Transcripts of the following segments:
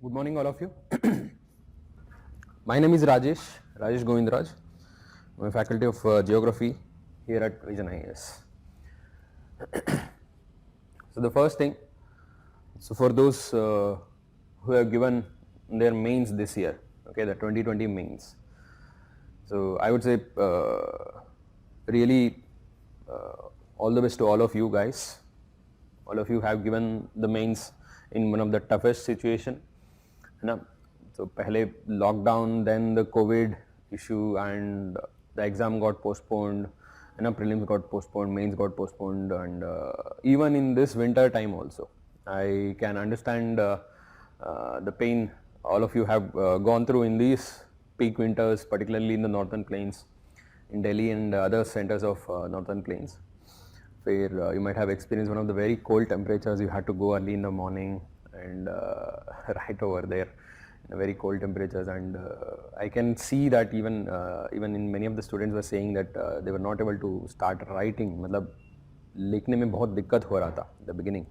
Good morning, all of you. My name is Rajesh Govindraj. I'm a faculty of Geography here at Vision IAS. So the first thing, so for those who have given their mains this year, okay, the 2020 mains. So I would say really all the best to all of you guys. All of you have given the mains in one of the toughest situation. ना तो पहले lockdown, then the covid issue and the exam got postponed, है ना, prelims got postponed, mains got postponed, and even in this winter time also I can understand the pain all of you have gone through in these peak winters, particularly in the northern plains, in Delhi and other centers of northern plains, where you might have experienced one of the very cold temperatures. You had to go early in the morning and right over there in very cold temperatures, and I can see that even in many of the students were saying that they were not able to start writing. मतलब लिखने में बहुत दिक्कत हो रहा था the beginning,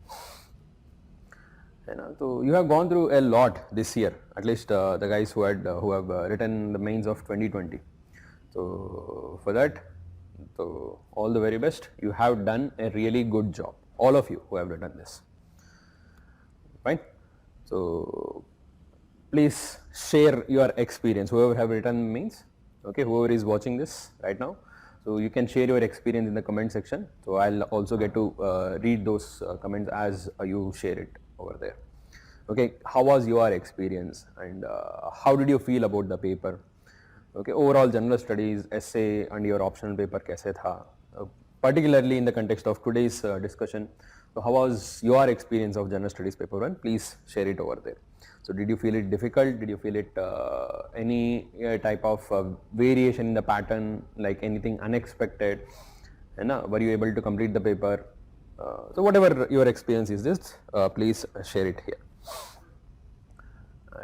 है ना. So you have gone through a lot this year, at least the guys who have written the mains of 2020. So for that, so all the very best. You have done a really good job, all of you who have written this. Fine. So please share your experience, whoever have written mains, okay, whoever is watching this right now. So you can share your experience in the comment section. So I'll also get to read those comments as you share it over there. Okay, how was your experience, and how did you feel about the paper? Okay, overall general studies, essay and your optional paper कैसे था, particularly in the context of today's discussion. So how was your experience of general studies paper 1? Please share it over there. So did you feel it difficult? Did you feel it any type of variation in the pattern, like anything unexpected? And were you able to complete the paper? So whatever your experience is, just please share it here.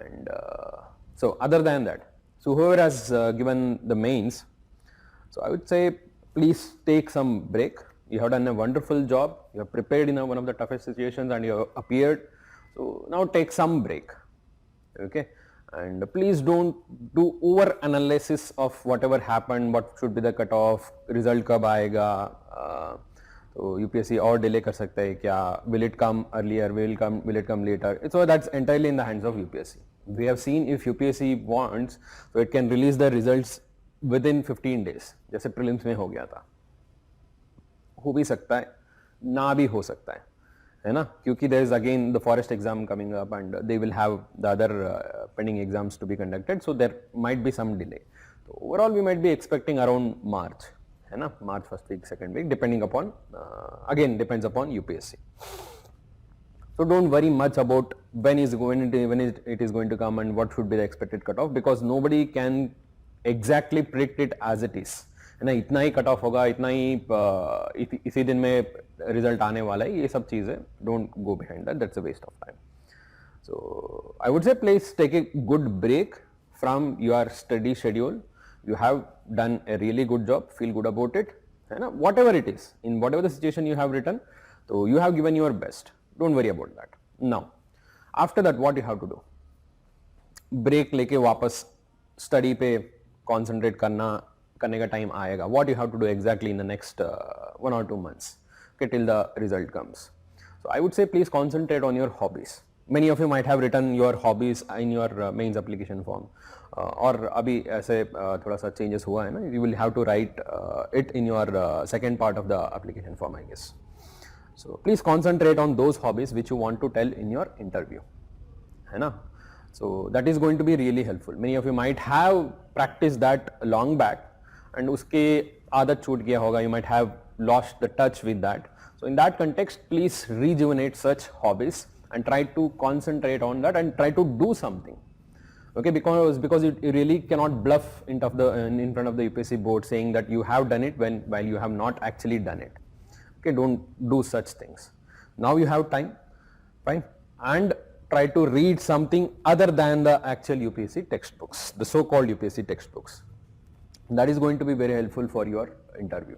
And so other than that, so whoever has given the mains, so I would say please take some break. You have done a wonderful job. You have prepared in one of the toughest situations and you have appeared. So now take some break, okay, and please don't do over analysis of whatever happened, what should be the cutoff, result कब आएगा, तो UPSC और delay कर सकता है क्या, will it come earlier, will it come later. So that's entirely in the hands of UPSC. We have seen if UPSC wants, so it can release the results within 15 days, जैसे prelims में हो गया था. हो भी सकता है, ना भी हो सकता है ना, क्योंकि there is again the forest exam coming up and they will have the other pending exams to be conducted, so there might be some delay. So overall we might be expecting around March, है ना, March first week, second week, depending upon again depends upon UPSC. So don't worry much about when it is going to come and what should be the expected cutoff, because nobody can exactly predict it as it is, है ना. इतना ही cut off होगा, इतना ही इसी दिन में result आने वाला है, ये सब चीज़ें don't go behind that, that's a waste of time. So I would say please take a good break from your study schedule. You have done a really good job, feel good about it, है ना. Whatever it is, in whatever the situation you have written, तो you have given your best, don't worry about that. Now after that what you have to do, break लेके वापस study पे concentrate करने का time आएगा. What you have to do exactly in the next 1 or 2 months, okay, till the result comes. So I would say please concentrate on your hobbies. Many of you might have written your hobbies in your mains application form, और अभी ऐसे थोड़ा सा changes हुआ है ना, you will have to write it in your second part of the application form, I guess. So please concentrate on those hobbies which you want to tell in your interview, है ना. So that is going to be really helpful. Many of you might have practiced that long back and उसके आदत छूट गया होगा, you might have lost the touch with that. So in that context, please rejuvenate such hobbies and try to concentrate on that and try to do something, okay, because you really cannot bluff in front of the UPSC board saying that you have done it while you have not actually done it. Okay, don't do such things. Now you have time, fine, and try to read something other than the actual UPSC textbooks, the so-called UPSC textbooks. That is going to be very helpful for your interview.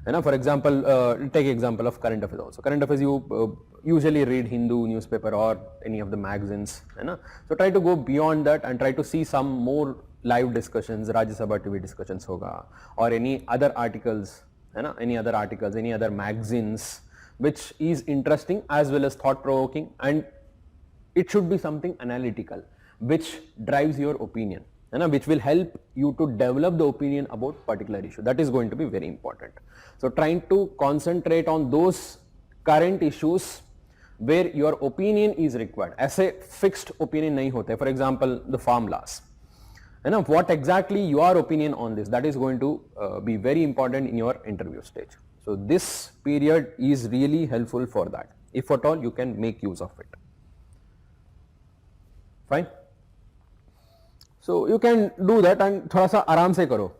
है ना. For example, take example of current affairs also. Current affairs you usually read Hindu newspaper or any of the magazines, है ना. So try to go beyond that and try to see some more live discussions, Rajya Sabha TV discussions होगा, or any other articles, है ना, any other articles, any other magazines which is interesting as well as thought provoking, and it should be something analytical which drives your opinion, है ना, which will help you to develop the opinion about particular issue. That is going to be very important. So trying to concentrate on those current issues where your opinion is required. ऐसे fixed opinion नहीं होते. For example, the farm laws, है ना, what exactly your opinion on this, that is going to be very important in your interview stage. So this period is really helpful for that, if at all you can make use of it. Fine. So you can do that and थोड़ा सा आराम से करो.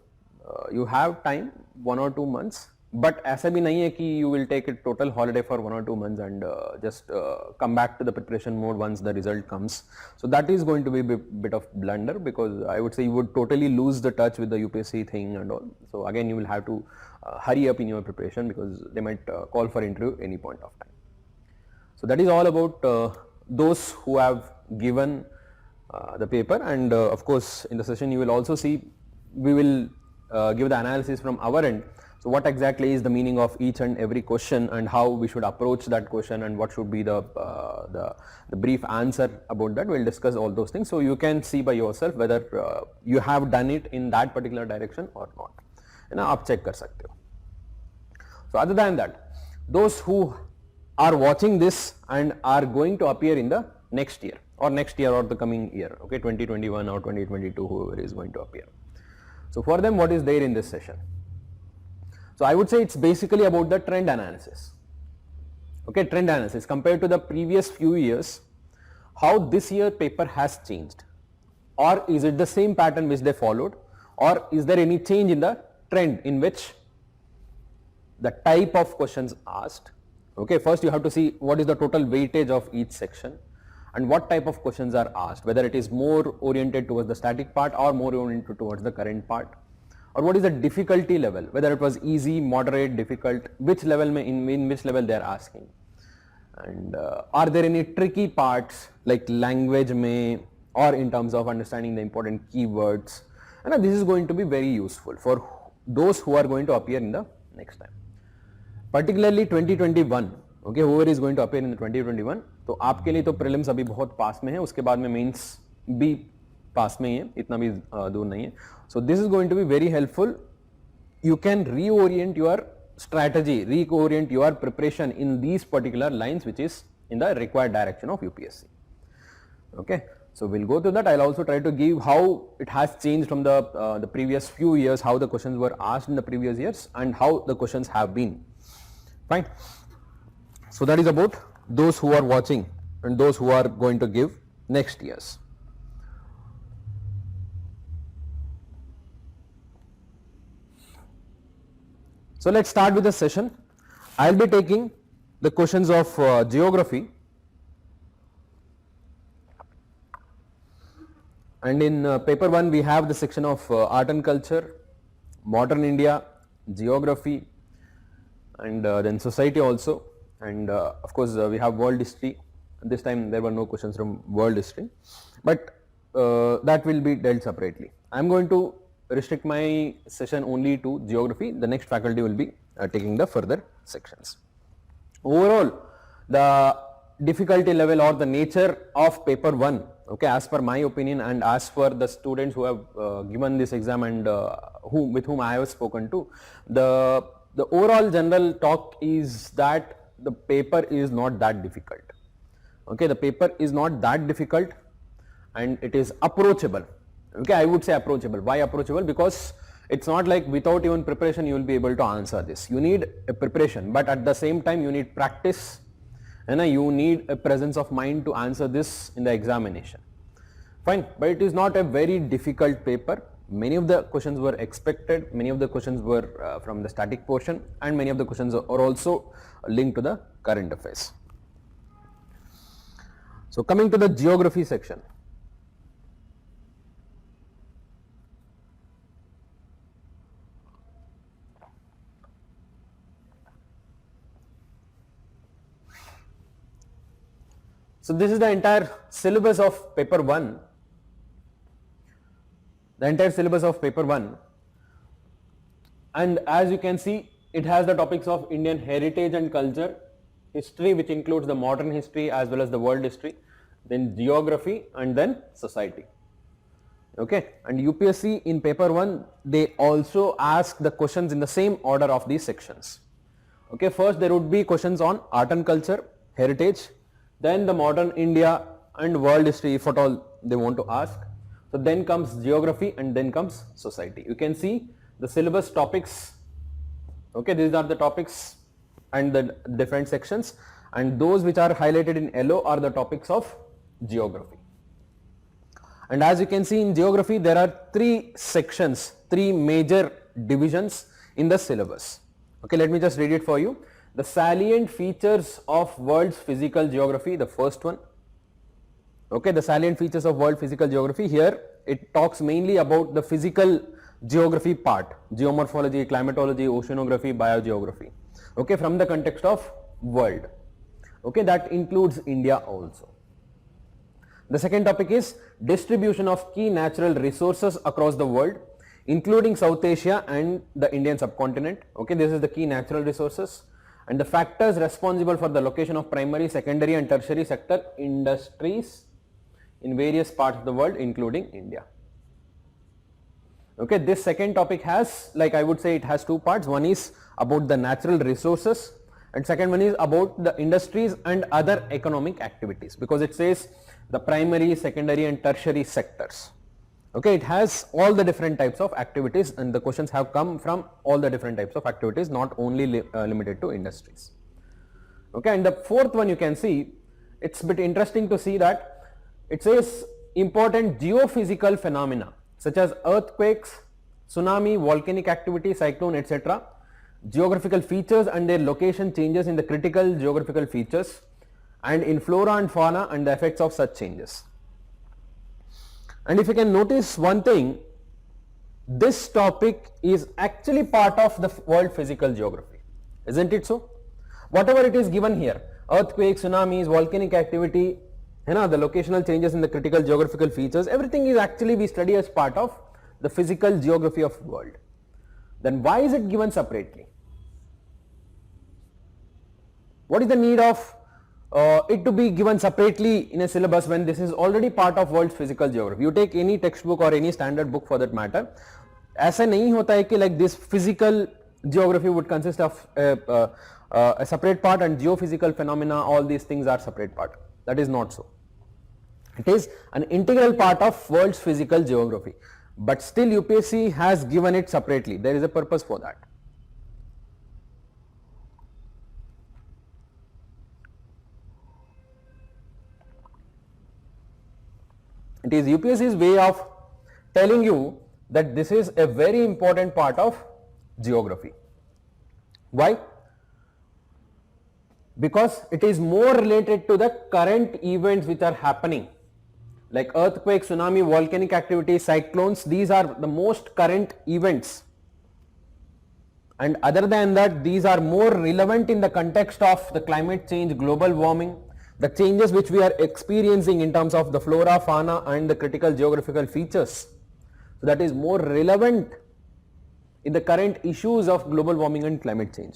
You have time 1 or 2 months, but ऐसा भी नहीं है कि you will take a total holiday for 1 or 2 months and just come back to the preparation mode once the result comes. So that is going to be a bit of blunder, because I would say you would totally lose the touch with the UPSC thing and all. So again, you will have to hurry up in your preparation, because they might call for interview any point of time. So that is all about those who have given the paper, and of course in the session you will also see, we will give the analysis from our end. So what exactly is the meaning of each and every question, and how we should approach that question, and what should be the brief answer about that. We'll discuss all those things, so you can see by yourself whether you have done it in that particular direction or not. And आप check कर सकते हो. So other than that, those who are watching this and are going to appear in the next year or the coming year, okay, 2021 or 2022, whoever is going to appear. So for them, what is there in this session? So I would say it's basically about the trend analysis. Okay, trend analysis compared to the previous few years, how this year paper has changed, or is it the same pattern which they followed, or is there any change in the trend in which the type of questions asked. Okay, first you have to see what is the total weightage of each section and what type of questions are asked, whether it is more oriented towards the static part or more oriented towards the current part, or what is the difficulty level, whether it was easy, moderate, difficult, which level in which level they are asking, and are there any tricky parts like language may, or in terms of understanding the important keywords. And this is going to be very useful for those who are going to appear in the next time, particularly 2021. Okay, whoever is going to appear in the 2021, तो आपके लिए तो prelims अभी बहुत पास में है, उसके बाद में मेंस भी पास में ही है, इतना भी दूर नहीं है. So this is going to be very helpful. You can reorient your strategy, reorient your preparation in these particular lines which is in the required direction of UPSC. Okay, so we'll go to that. I'll also try to give how it has changed from the previous few years, how the questions were asked in the previous years and how the questions have been. Fine. So that is about those who are watching and those who are going to give next years. So let's start with the session. I'll be taking the questions of geography, and in paper 1 we have the section of art and culture, modern India, geography, and then society also, and of course we have world history. This time there were no questions from world history, but that will be dealt separately. I am going to restrict my session only to geography. The next faculty will be taking the further sections. Overall, the difficulty level or the nature of paper 1, okay, as per my opinion and as per the students who have given this exam and with whom I have spoken to, the overall general talk is that the paper is not that difficult. Okay, the paper is not that difficult and it is approachable. Okay, I would say approachable. Why approachable? Because it's not like without even preparation you will be able to answer this. You need a preparation, but at the same time you need practice and you need a presence of mind to answer this in the examination. Fine, but it is not a very difficult paper. Many of the questions were expected, many of the questions were from the static portion, and many of the questions are also linked to the current affairs. So coming to the geography section. So this is the entire syllabus of paper 1. The entire syllabus of paper 1. And as you can see, it has the topics of Indian heritage and culture, history, which includes the modern history as well as the world history, then geography, and then society. Okay, and UPSC in paper 1, they also ask the questions in the same order of these sections. Okay, first there would be questions on art and culture, heritage, then the modern India and world history, if at all they want to ask. So then comes geography, and then comes society. You can see the syllabus topics. Okay, these are the topics and the different sections, and those which are highlighted in yellow are the topics of geography. And as you can see in geography, there are 3 sections, 3 major divisions in the syllabus. Okay, let me just read it for you. The salient features of world's physical geography, the first one. Okay, the salient features of world physical geography, here it talks mainly about the physical geography part, geomorphology, climatology, oceanography, biogeography. Okay, from the context of world. Okay, that includes India also. The second topic is distribution of key natural resources across the world, including South Asia and the Indian subcontinent. Okay, this is the key natural resources and the factors responsible for the location of primary, secondary and tertiary sector industries in various parts of the world, including India. Okay, this second topic has, like I would say, it has 2 parts. One is about the natural resources and second one is about the industries and other economic activities, because it says the primary, secondary and tertiary sectors. Okay, it has all the different types of activities and the questions have come from all the different types of activities, not only limited to industries. Okay, and the fourth one you can see, it's a bit interesting to see that it says important geophysical phenomena such as earthquakes, tsunami, volcanic activity, cyclone, etc. Geographical features and their location changes in the critical geographical features and in flora and fauna and the effects of such changes. And if you can notice one thing, this topic is actually part of the world physical geography, isn't it so? Whatever it is given here, earthquakes, tsunamis, volcanic activity, the locational changes in the critical geographical features, everything is actually we study as part of the physical geography of world. Then why is it given separately? What is the need of it to be given separately in a syllabus when this is already part of world's physical geography? You take any textbook or any standard book for that matter, ऐसा नहीं होता है कि like this physical geography would consist of a separate part and geophysical phenomena, all these things are separate part. That is not so. It is an integral part of world's physical geography, but still UPSC has given it separately. There is a purpose for that. It is UPSC's way of telling you that this is a very important part of geography. Why? Because it is more related to the current events which are happening, like earthquakes, tsunami, volcanic activity, cyclones. These are the most current events, and other than that, these are more relevant in the context of the climate change, global warming, the changes which we are experiencing in terms of the flora, fauna and the critical geographical features. So that is more relevant in the current issues of global warming and climate change,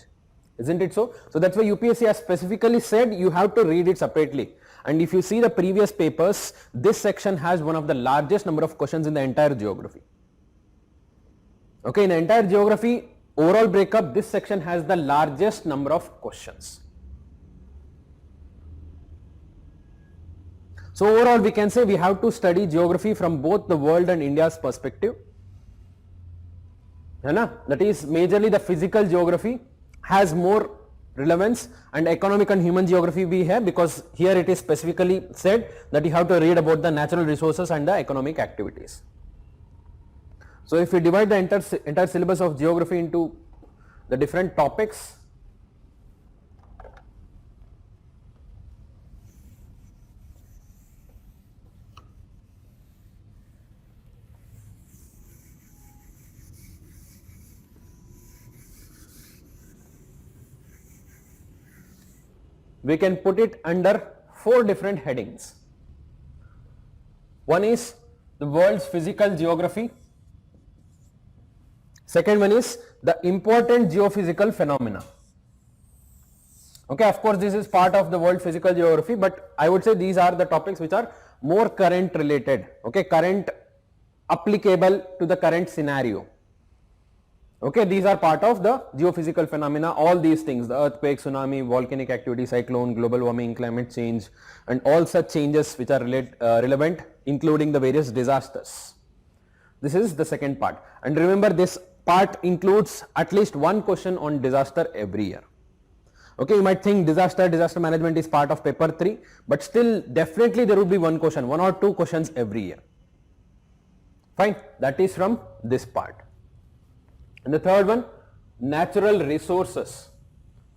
isn't it so? So that's why UPSC has specifically said you have to read it separately. And if you see the previous papers, this section has one of the largest number of questions in the entire geography. Okay, in the entire geography overall breakup, this section has the largest number of questions. So overall we can say we have to study geography from both the world and India's perspective. That is majorly the physical geography has more relevance and economic and human geography we have, because here it is specifically said that you have to read about the natural resources and the economic activities. So if we divide the entire syllabus of geography into the different topics, we can put it under four different headings. One is the world's physical geography. Second one is the important geophysical phenomena. Okay, of course this is part of the world physical geography, but I would say these are the topics which are more current related, okay, current applicable to the current scenario. Okay, these are part of the geophysical phenomena, all these things, the earthquake, tsunami, volcanic activity, cyclone, global warming, climate change, and all such changes which are relevant, including the various disasters. This is the second part. And remember, this part includes at least one question on disaster every year. Okay, you might think disaster management is part of paper 3, but still definitely there would be one question, one or two questions every year. Fine, that is from this part. And the third one, natural resources.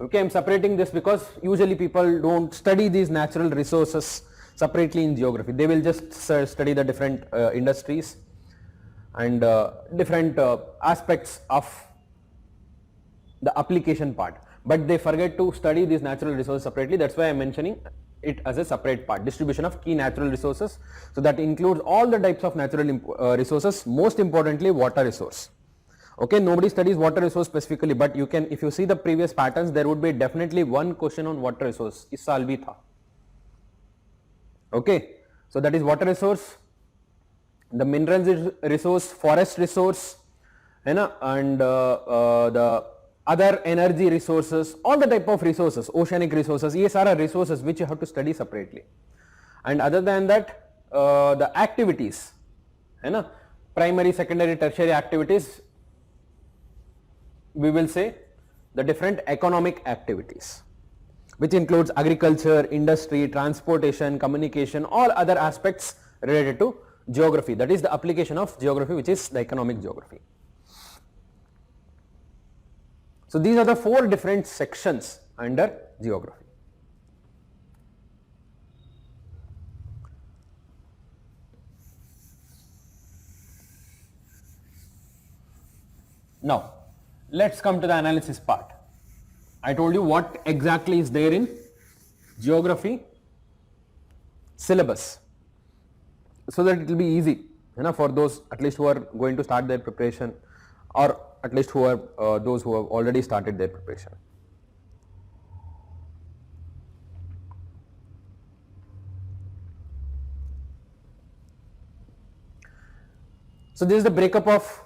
Okay, I am separating this because usually people don't study these natural resources separately in geography. They will just study the different industries and different aspects of the application part. But they forget to study these natural resources separately. That's why I am mentioning it as a separate part, distribution of key natural resources. So that includes all the types of natural resources, most importantly water resource. Okay, nobody studies water resource specifically, but you can, if you see the previous patterns, there would be definitely one question on water resource. Is saal bhi tha. Okay, so that is water resource, the minerals resource, forest resource, and the other energy resources, all the type of resources, oceanic resources, these are resources which you have to study separately. And other than that, the activities, primary, secondary, tertiary activities, we will say the different economic activities, which includes agriculture, industry, transportation, communication, all other aspects related to geography. That is the application of geography, which is the economic geography. So these are the four different sections under geography. Now, let's come to the analysis part. I told you what exactly is there in geography syllabus, so that it will be easy, for those at least who are going to start their preparation, or at least who are those who have already started their preparation. So this is the breakup of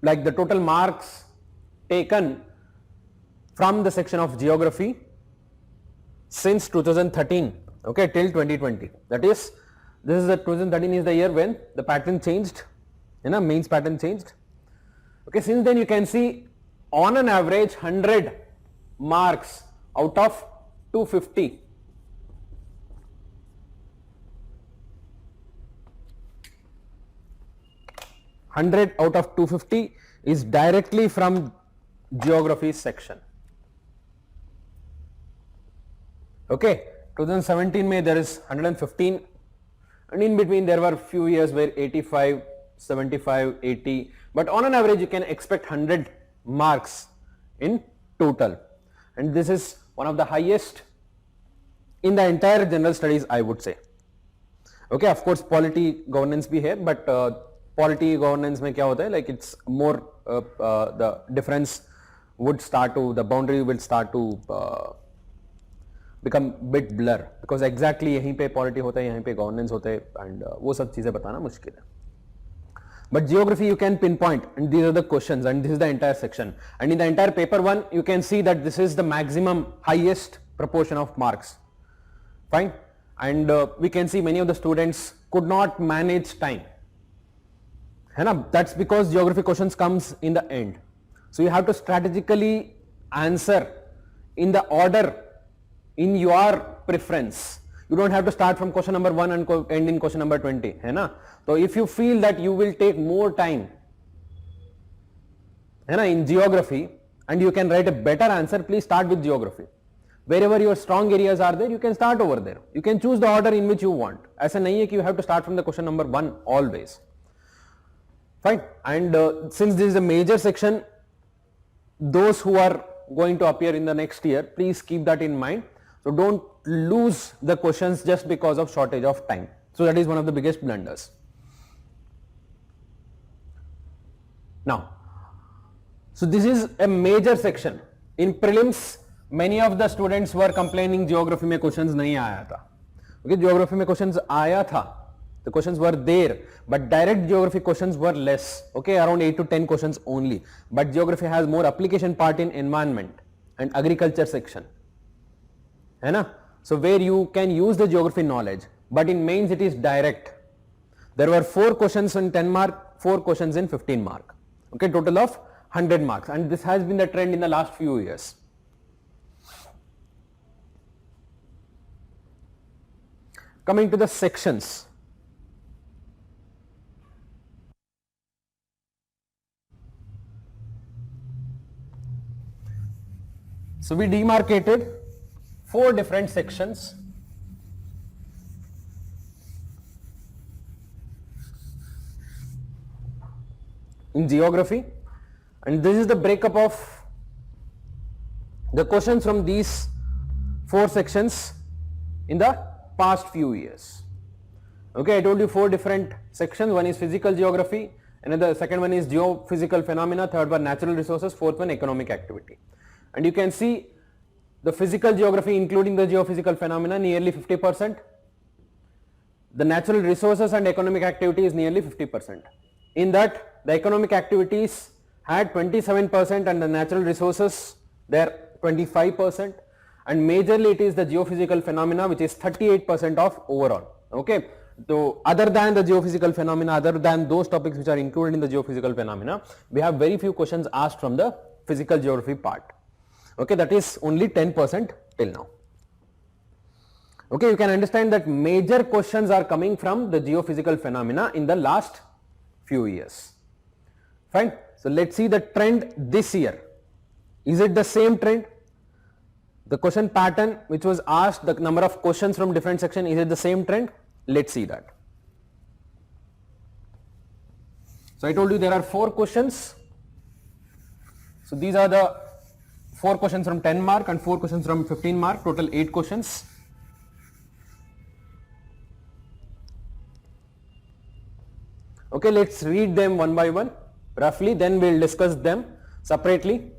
like the total marks taken from the section of geography since 2013, okay, till 2020. That is, this is the 2013 is the year when the pattern changed, mains pattern changed. Okay, since then you can see on an average 100 marks out of 250. Hundred out of 250 is directly from geography section. Okay, 2017 May there is 115, and in between there were few years where 85, 75, 80, but on an average you can expect 100 marks in total, and this is one of the highest in the entire general studies, I would say. Okay, of course polity governance bhi hai, but polity governance mein kya hota hai, like it's more the difference would start to, the boundary will start to become bit blur, because exactly yahin pe polity hota hai, yahin pe governance hota hai, and wo sab cheeze batana mushkil hai. But geography you can pinpoint, and these are the questions, and this is the entire section, and in the entire paper 1 you can see that this is the maximum highest proportion of marks. Fine, and we can see many of the students could not manage time. That's because geography questions comes in the end. So you have to strategically answer in the order in your preference. You don't have to start from question number 1 and end in question number 20. So if you feel that you will take more time in geography and you can write a better answer, please start with geography. Wherever your strong areas are there, you can start over there. You can choose the order in which you want. Aisa nahi hai ki you have to start from the question number 1 always. Fine, and since this is a major section, those who are going to appear in the next year, please keep that in mind. So don't lose the questions just because of shortage of time. So that is one of the biggest blunders. Now, so this is a major section. In prelims, many of the students were complaining geography में questions नहीं आया था. Okay, geography में questions आया था. The questions were there, but direct geography questions were less. Okay, around 8 to 10 questions only. But geography has more application part in environment and agriculture section. है ना? So where you can use the geography knowledge, but in mains it is direct. There were 4 questions in 10 mark, 4 questions in 15 mark. Okay, total of 100 marks, and this has been the trend in the last few years. Coming to the sections. So we demarcated 4 different sections. In geography, and this is the breakup of the questions from these 4 sections in the past few years. Okay, I told you 4 different sections. One is physical geography, another second one is geophysical phenomena, third one natural resources, fourth one economic activity. And you can see the physical geography including the geophysical phenomena nearly 50%. The natural resources and economic activity is nearly 50%. In that, the economic activities had 27% and the natural resources there 25%, and majorly it is the geophysical phenomena which is 38% of overall. Okay, so other than the geophysical phenomena, other than those topics which are included in the geophysical phenomena, we have very few questions asked from the physical geography part. Okay, that is only 10% till now. Okay, you can understand that major questions are coming from the geophysical phenomena in the last few years. Fine. So let's see the trend this year. Is it the same trend? The question pattern which was asked, the number of questions from different section, is it the same trend? Let's see that. So I told you there are 4 questions. So these are the 4 questions from 10 mark and 4 questions from 15 mark, total 8 questions. Okay, let's read them one by one roughly, then we'll discuss them separately.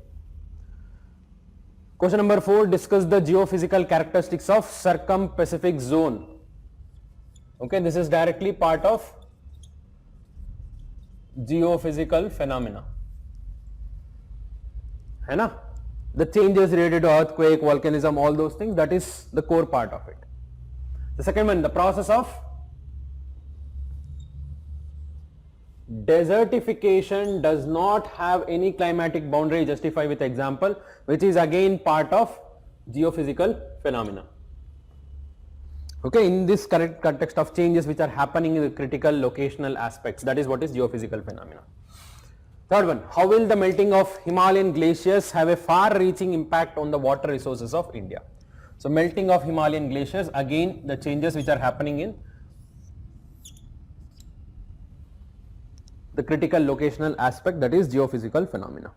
Question number 4, discuss the geophysical characteristics of circum-Pacific zone. Okay, this is directly part of geophysical phenomena. है ना? The changes related to earthquake, volcanism, all those things, that is the core part of it. The second one, the process of desertification does not have any climatic boundary, justify with example, which is again part of geophysical phenomena. Okay, in this current context of changes which are happening in the critical locational aspects, that is what is geophysical phenomena. Third one, how will the melting of Himalayan glaciers have a far-reaching impact on the water resources of India? So melting of Himalayan glaciers, again the changes which are happening in the critical locational aspect, that is geophysical phenomena.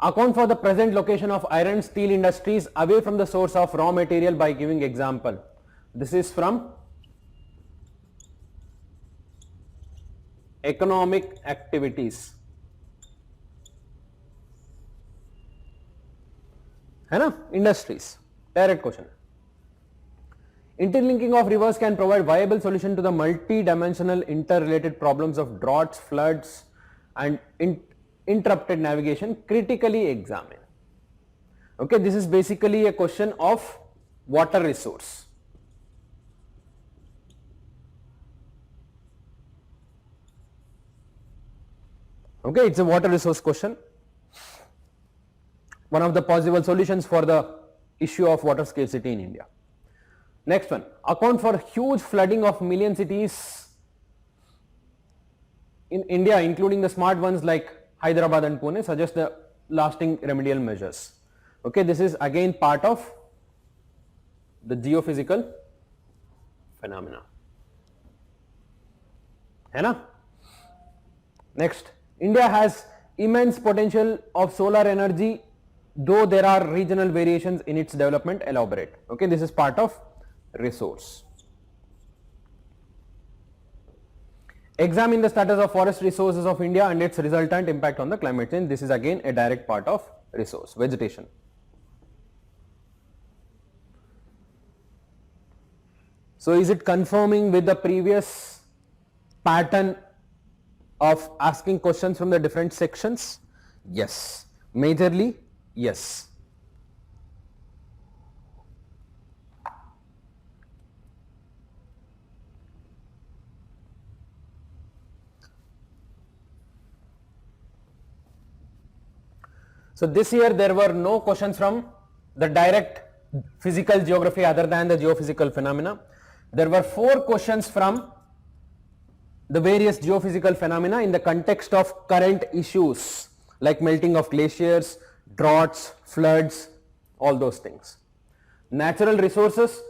Account for the present location of iron steel industries away from the source of raw material by giving example. This is from economic activities. है ना? Industries. Direct question. Interlinking of rivers can provide viable solution to the multi-dimensional interrelated problems of droughts, floods and interrupted navigation. Critically examine. Okay, this is basically a question of water resource. Okay, it's a water resource question. One of the possible solutions for the issue of water scarcity in India. Next one, account for huge flooding of million cities in India, including the smart ones like Hyderabad and Pune, suggest the lasting remedial measures. Okay, this is again part of the geophysical phenomena. है ना? Next, India has immense potential of solar energy though there are regional variations in its development, elaborate. Okay, this is part of resource. Examine the status of forest resources of India and its resultant impact on the climate change. This is again a direct part of resource, vegetation. So is it conforming with the previous pattern of asking questions from the different sections? Yes, majorly yes. So this year there were no questions from the direct physical geography other than the geophysical phenomena. There were 4 questions from the various geophysical phenomena in the context of current issues like melting of glaciers, droughts, floods, all those things. Natural resources,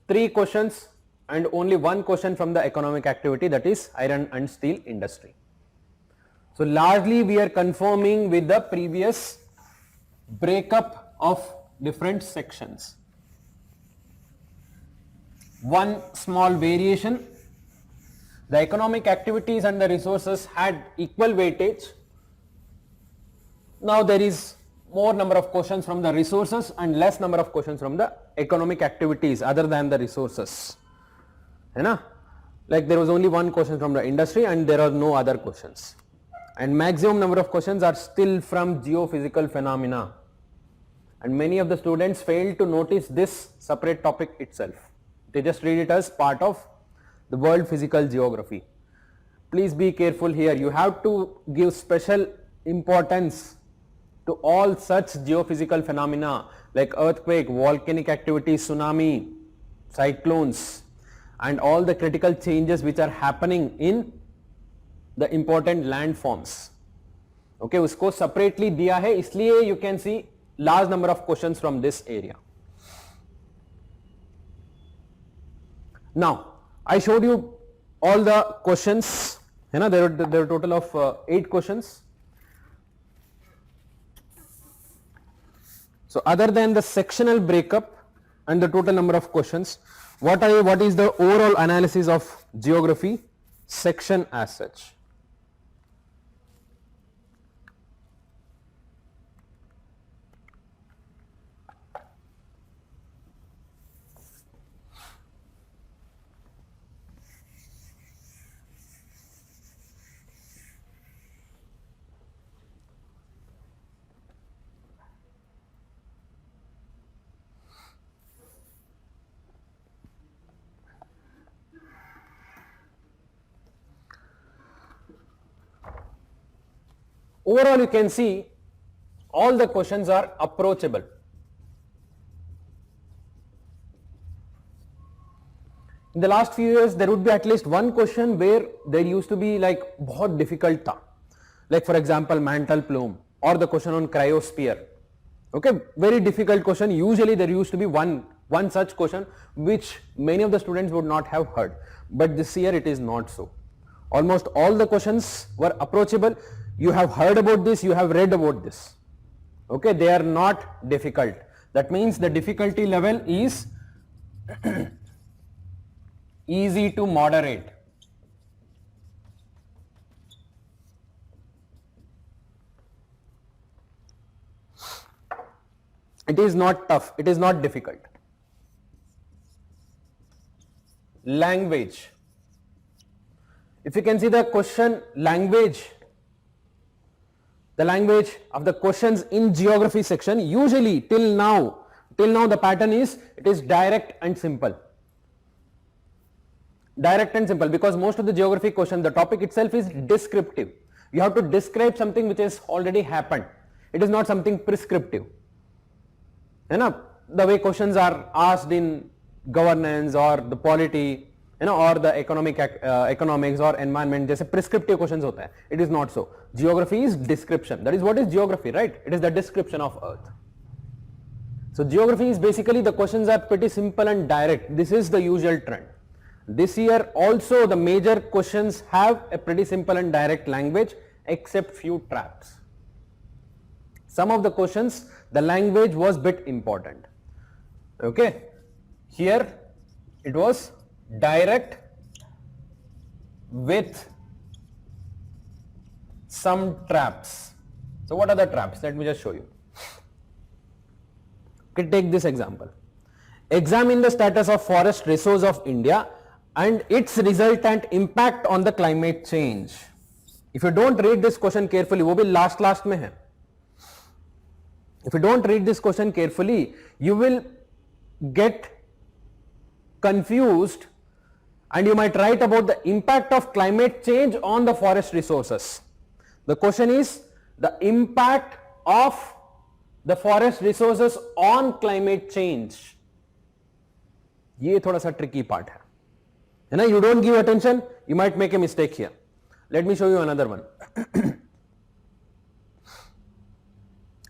3 questions and only 1 question from the economic activity, that is iron and steel industry. So largely we are conforming with the previous breakup of different sections. One small variation, the economic activities and the resources had equal weightage. Now there is more number of questions from the resources and less number of questions from the economic activities other than the resources. Like there was only 1 question from the industry and there are no other questions. And maximum number of questions are still from geophysical phenomena. And many of the students fail to notice this separate topic itself. They just read it as part of the world physical geography. Please be careful here. You have to give special importance to all such geophysical phenomena like earthquake, volcanic activity, tsunami, cyclones and all the critical changes which are happening in the important landforms. Okay, usko separately diya hai, isliye you can see large number of questions from this area. Now, I showed you all the questions, there are a total of 8 questions. So, other than the sectional breakup and the total number of questions, what is the overall analysis of geography section as such? Overall you can see all the questions are approachable. In the last few years there would be at least 1 question where there used to be like बहुत difficult था, like for example mantle plume or the question on cryosphere. Okay, very difficult question. Usually there used to be one such question which many of the students would not have heard, but this year it is not so. Almost all the questions were approachable. You have heard about this, you have read about this. Okay, they are not difficult. That means the difficulty level is easy to moderate. It is not tough, it is not difficult. Language. If you can see the question language, the language of the questions in geography section, usually till now the pattern is, it is direct and simple. Direct and simple, because most of the geography question, the topic itself is descriptive. You have to describe something which has already happened. It is not something prescriptive. The way questions are asked in governance or the polity, or the economics or environment, जैसे prescriptive questions होता है. It is not so. Geography is description. That is what is geography, right? It is the description of earth. So geography is basically, the questions are pretty simple and direct. This is the usual trend. This year also the major questions have a pretty simple and direct language except few traps. Some of the questions, the language was bit important. Okay, here it was direct with some traps. So what are the traps? Let me just show you. Okay, take this example. Examine the status of forest resource of India and its resultant impact on the climate change. If you don't read this question carefully, वो भी last में है. If you don't read this question carefully, you will get confused and you might write about the impact of climate change on the forest resources. The question is the impact of the forest resources on climate change. ये थोड़ा सा tricky part है ना? You don't give attention, you might make a mistake here. Let me show you another one.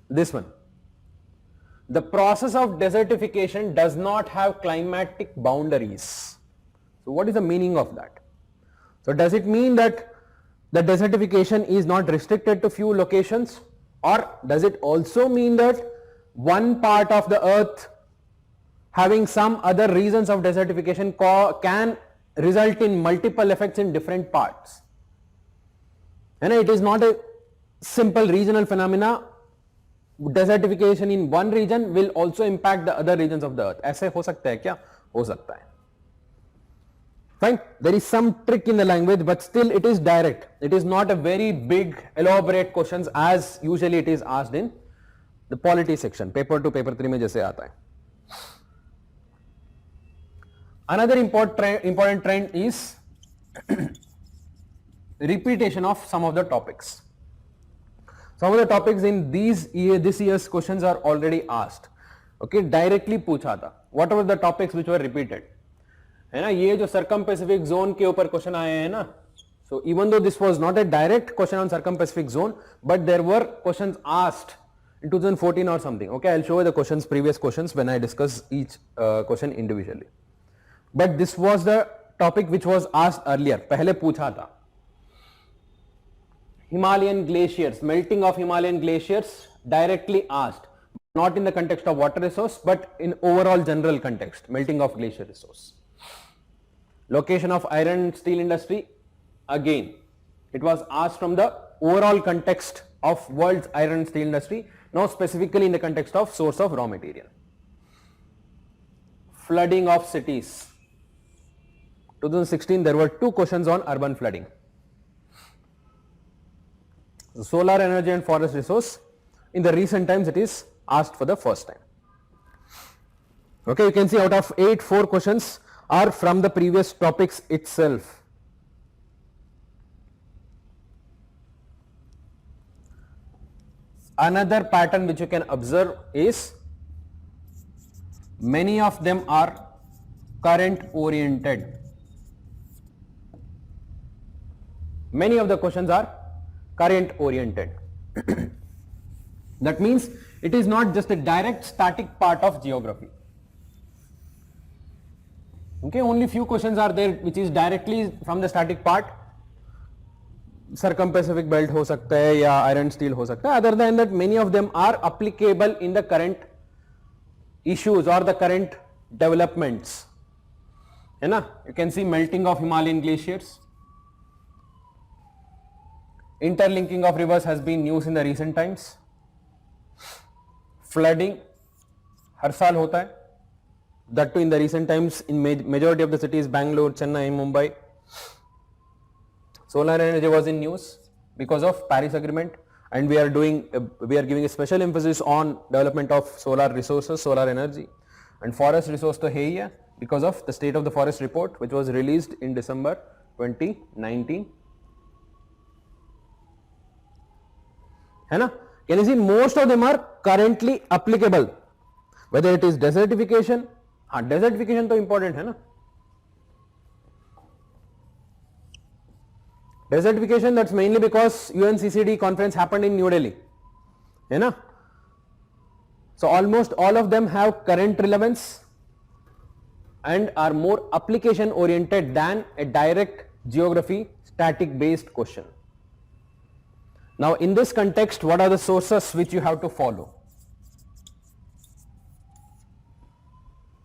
This one. The process of desertification does not have climatic boundaries. So what is the meaning of that? So does it mean that the desertification is not restricted to few locations, or does it also mean that one part of the earth having some other reasons of desertification can result in multiple effects in different parts? And it is not a simple regional phenomena. Desertification in one region will also impact the other regions of the earth. ऐसे हो सकता है क्या? हो सकता है. Fine. There is some trick in the language, but still it is direct. It is not a very big elaborate questions as usually it is asked in the polity section. Paper 2, paper 3 में जैसे आता है. Another important trend is repetition of some of the topics. Some of the topics in this year's questions are already asked. Okay, directly पूछा था. What were the topics which were repeated? है ना, ये जो circum-Pacific zone के ऊपर question आए हैं ना. So even though this was not a direct question on circum-Pacific zone, but there were questions asked in 2014 or something. Okay, I'll show you the questions, previous questions when I discuss each question individually. But this was the topic which was asked earlier. पहले पूछा था. Himalayan glaciers, melting of Himalayan glaciers, directly asked, not in the context of water resource, but in overall general context, melting of glacier resource. Location of iron and steel industry, again, it was asked from the overall context of world's iron and steel industry, now specifically in the context of source of raw material. Flooding of cities. 2016, there were 2 questions on urban flooding. Solar energy and forest resource, in the recent times it is asked for the first time. Okay, you can see out of 8, 4 questions are from the previous topics itself. Another pattern which you can observe is many of them are current oriented. Many of the questions are current oriented. That means it is not just a direct static part of geography. Okay, only few questions are there which is directly from the static part. Circum-Pacific belt हो सकता है या iron steel हो सकता है. Other than that, many of them are applicable in the current issues or the current developments. है ना? You can see melting of Himalayan glaciers. Interlinking of rivers has been news in the recent times. Flooding हर साल होता है. That too in the recent times in majority of the cities, Bangalore, Chennai, Mumbai. Solar energy was in news because of Paris Agreement, and we are giving a special emphasis on development of solar resources, solar energy, and forest resource to hai hai because of the State of the Forest report which was released in December 2019. है ना? Can you see most of them are currently applicable, whether it is desertification. हाँ, desertification तो important है ना. Desertification, that's mainly because UNCCD conference happened in New Delhi, है ना. So almost all of them have current relevance and are more application oriented than a direct geography static based question. Now in this context, what are the sources which you have to follow?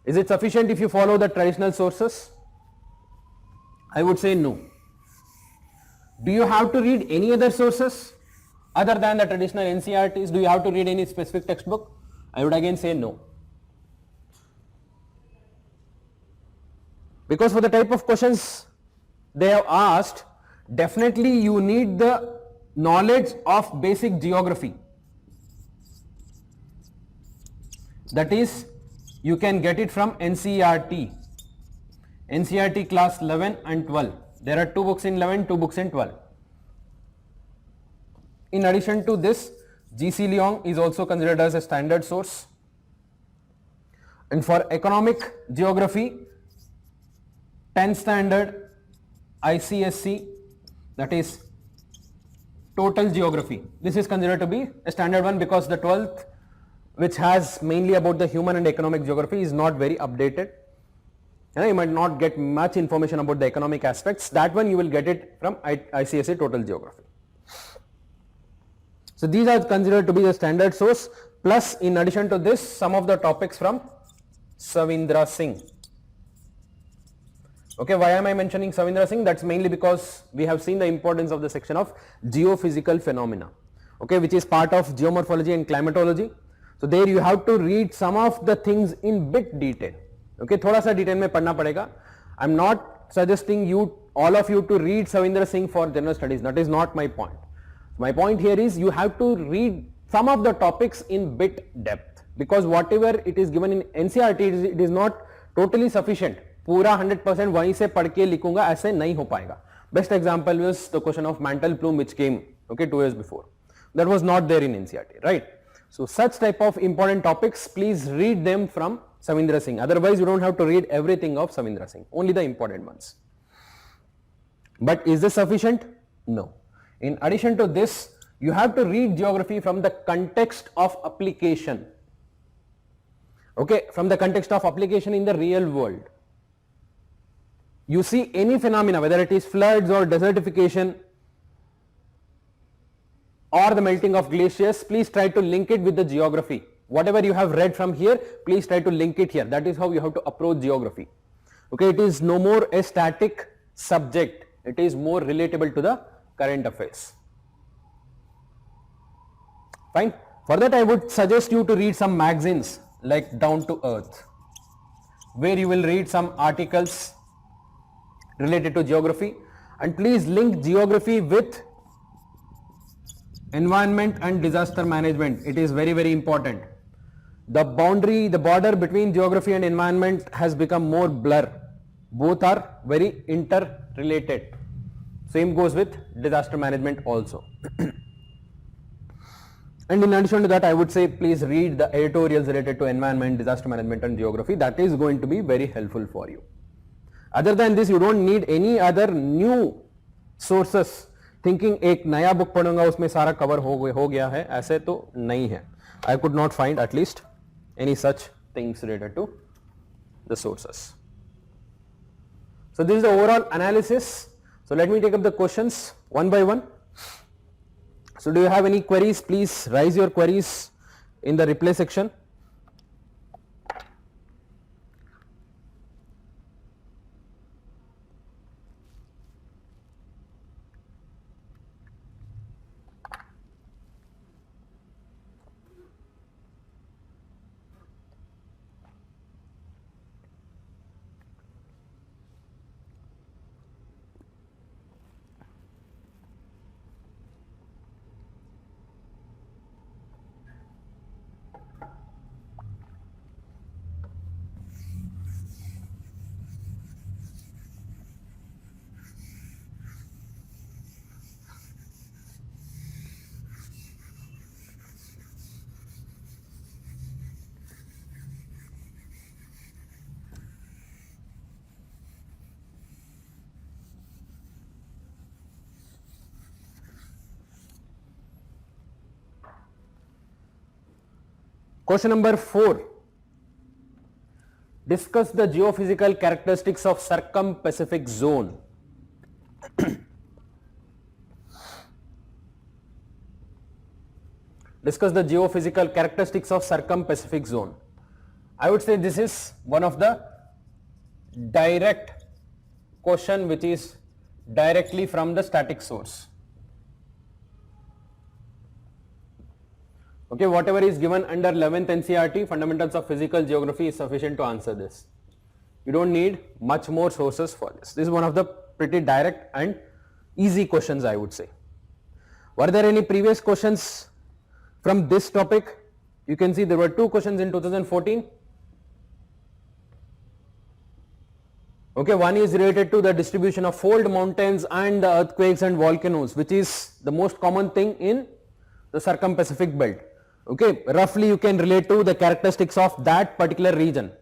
Is it sufficient if you follow the traditional sources? I would say no. Do you have to read any other sources other than the traditional NCERTs? Do you have to read any specific textbook? I would again say no. Because for the type of questions they have asked, definitely you need the knowledge of basic geography. That is, you can get it from NCERT. NCERT class 11 and 12. There are 2 books in 11, 2 books in 12. In addition to this, GC Leong is also considered as a standard source. And for economic geography, 10th standard ICSC, that is total geography. This is considered to be a standard one because the 12th, which has mainly about the human and economic geography, is not very updated. You might not get much information about the economic aspects. That one you will get it from ICSC total geography. So these are considered to be the standard source, plus in addition to this, some of the topics from Savindra Singh. Okay, why am I mentioning Savindra Singh? That's mainly because we have seen the importance of the section of geophysical phenomena, okay, which is part of geomorphology and climatology. So there you have to read some of the things in bit detail. Okay, थोड़ा सा detail में पढ़ना पड़ेगा. I'm not suggesting you, all of you, to read Savindra Singh for general studies. That is not my point. My point here is you have to read some of the topics in bit depth, because whatever it is given in NCERT, it is not totally sufficient. पूरा 100% वहीं से पढ़ के लिखूंगा, ऐसे नहीं हो पाएगा. Best example was the question of mantle plume, which came 2 years before. That was not there in NCERT, right? So such type of important topics, please read them from Savindra Singh. Otherwise, you don't have to read everything of Savindra Singh, only the important ones. But is this sufficient? No. In addition to this, you have to read geography from the context of application. Okay, from the context of application in the real world. You see any phenomena, whether it is floods or desertification or the melting of glaciers, please try to link it with the geography. Whatever you have read from here, please try to link it here. That is how you have to approach geography. Okay, it is no more a static subject. It is more relatable to the current affairs. Fine. For that, I would suggest you to read some magazines like Down to Earth, where you will read some articles related to geography, and please link geography with environment and disaster management. It is very, very important. The border between geography and environment has become more blur. Both are very interrelated. Same goes with disaster management also. And in addition to that, I would say please read the editorials related to environment, disaster management and geography. That is going to be very helpful for you. Other than this, you don't need any other new sources. Thinking एक नया book पढ़ूंगा उसमें सारा cover हो गया है, ऐसे तो नहीं है. I could not find at least any such things related to the sources. So this is the overall analysis. So let me take up the questions one by one. So do you have any queries? Please raise your queries in the reply section. Question number 4. Discuss the geophysical characteristics of circum-Pacific zone. Discuss the geophysical characteristics of circum-Pacific zone. I would say this is one of the direct question which is directly from the static source. Okay, whatever is given under 11th NCERT, Fundamentals of Physical Geography, is sufficient to answer this. You don't need much more sources for this. This is one of the pretty direct and easy questions, I would say. Were there any previous questions from this topic? You can see there were 2 questions in 2014. Okay, one is related to the distribution of fold mountains and the earthquakes and volcanoes, which is the most common thing in the Circum-Pacific belt. Okay, roughly you can relate to the characteristics of that particular region,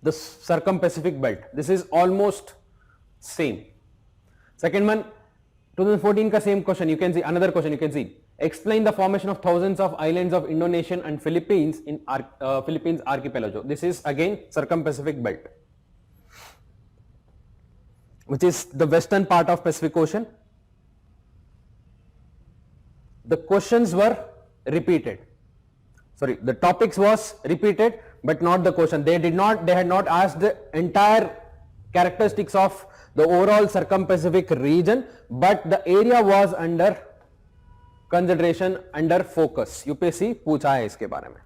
the Circum-Pacific belt. This is almost same. Second one, 2014 ka same question, you can see another question, you can see explain the formation of thousands of islands of Indonesia and Philippines in Philippines archipelago. This is again Circum-Pacific belt, which is the western part of Pacific Ocean. The questions were repeated. Sorry, the topics was repeated, but not the question. They had not asked the entire characteristics of the overall Circum-Pacific region, but the area was under consideration, under focus. UPSC पूछा है इसके बारे में.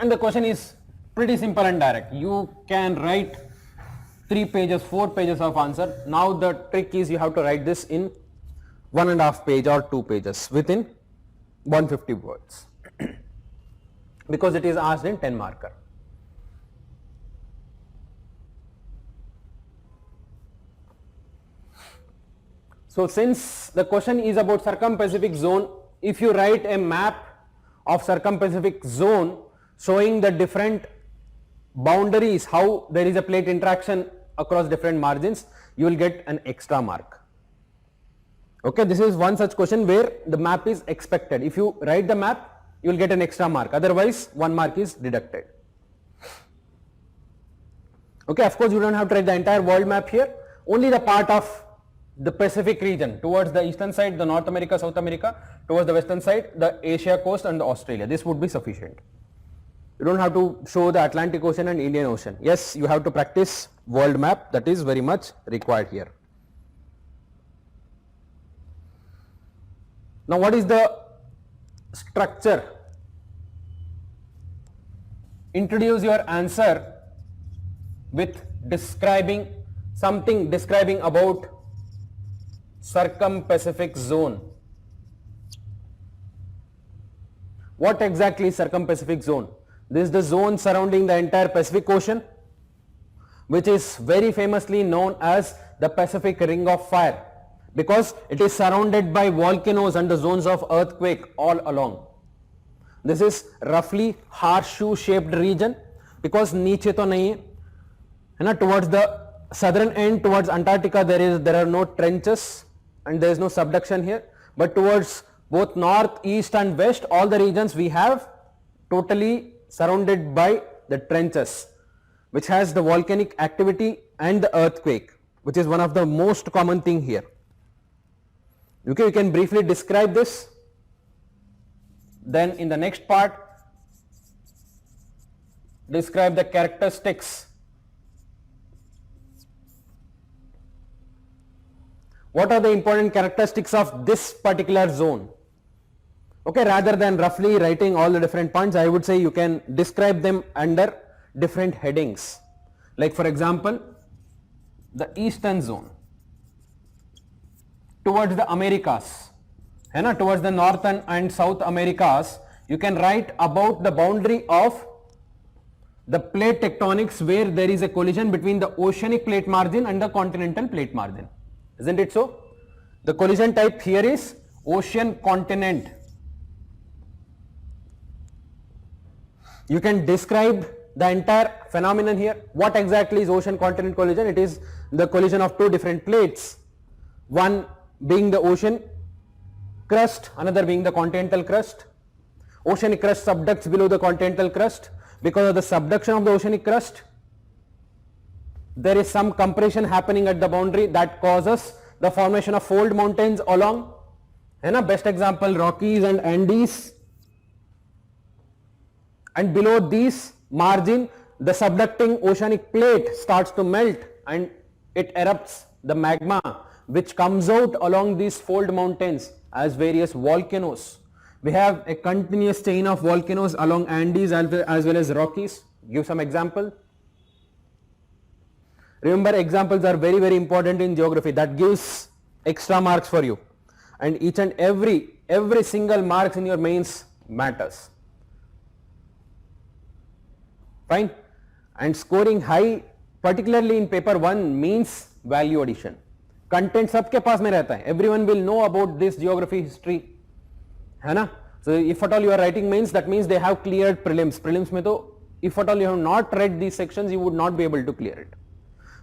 And the question is pretty simple and direct. You can write 3 pages, 4 pages of answer. Now the trick is you have to write this in 1.5 page or 2 pages within 150 words because it is asked in 10 marker. So since the question is about Circum-Pacific zone, if you write a map of Circum-Pacific zone showing the different boundaries, how there is a plate interaction across different margins, you will get an extra mark. Okay, this is one such question where the map is expected. If you write the map, you will get an extra mark, otherwise 1 mark is deducted. Okay, of course you don't have to write the entire world map here, only the part of the Pacific region, towards the eastern side the North America, South America, towards the western side the Asia coast and the Australia. This would be sufficient. You don't have to show the Atlantic Ocean and Indian Ocean. Yes, you have to practice world map, that is very much required here. Now what is the structure? Introduce your answer with describing something, describing about Circum-Pacific zone. What exactly is Circum-Pacific zone? This is the zone surrounding the entire Pacific Ocean, which is very famously known as the Pacific Ring of Fire, because it is surrounded by volcanoes and the zones of earthquake all along. This is roughly horseshoe shaped region because नीचे तो नहीं है ना, towards the southern end, towards Antarctica there are no trenches and there is no subduction here, but towards both north, east and west, all the regions we have totally surrounded by the trenches, which has the volcanic activity and the earthquake, which is one of the most common thing here. Okay, you can briefly describe this. Then in the next part, describe the characteristics. What are the important characteristics of this particular zone? Okay, rather than roughly writing all the different points, I would say you can describe them under different headings. Like for example, the eastern zone towards the Americas, towards the northern and south Americas, you can write about the boundary of the plate tectonics where there is a collision between the oceanic plate margin and the continental plate margin. Isn't it so? The collision type here is ocean continent. You can describe the entire phenomenon here. What exactly is ocean continent collision? It is the collision of 2 different plates, one being the ocean crust, another being the continental crust. Oceanic crust subducts below the continental crust. Because of the subduction of the oceanic crust, there is some compression happening at the boundary that causes the formation of fold mountains along. Best example, Rockies and Andes. and below this margin the subducting oceanic plate starts to melt and it erupts the magma which comes out along these fold mountains as various volcanoes. We have a continuous chain of volcanoes along Andes as well as Rockies. Give some example. Remember, examples are very, very important in geography. That gives extra marks for you, and each and every single marks in your mains matters. Fine. And scoring high particularly in paper 1 means value addition. Content सबके पास में रहता है. Everyone will know about this geography history, है ना? So if at all you are writing mains, that means they have cleared prelims. Prelims में तो if at all you have not read these sections, you would not be able to clear it.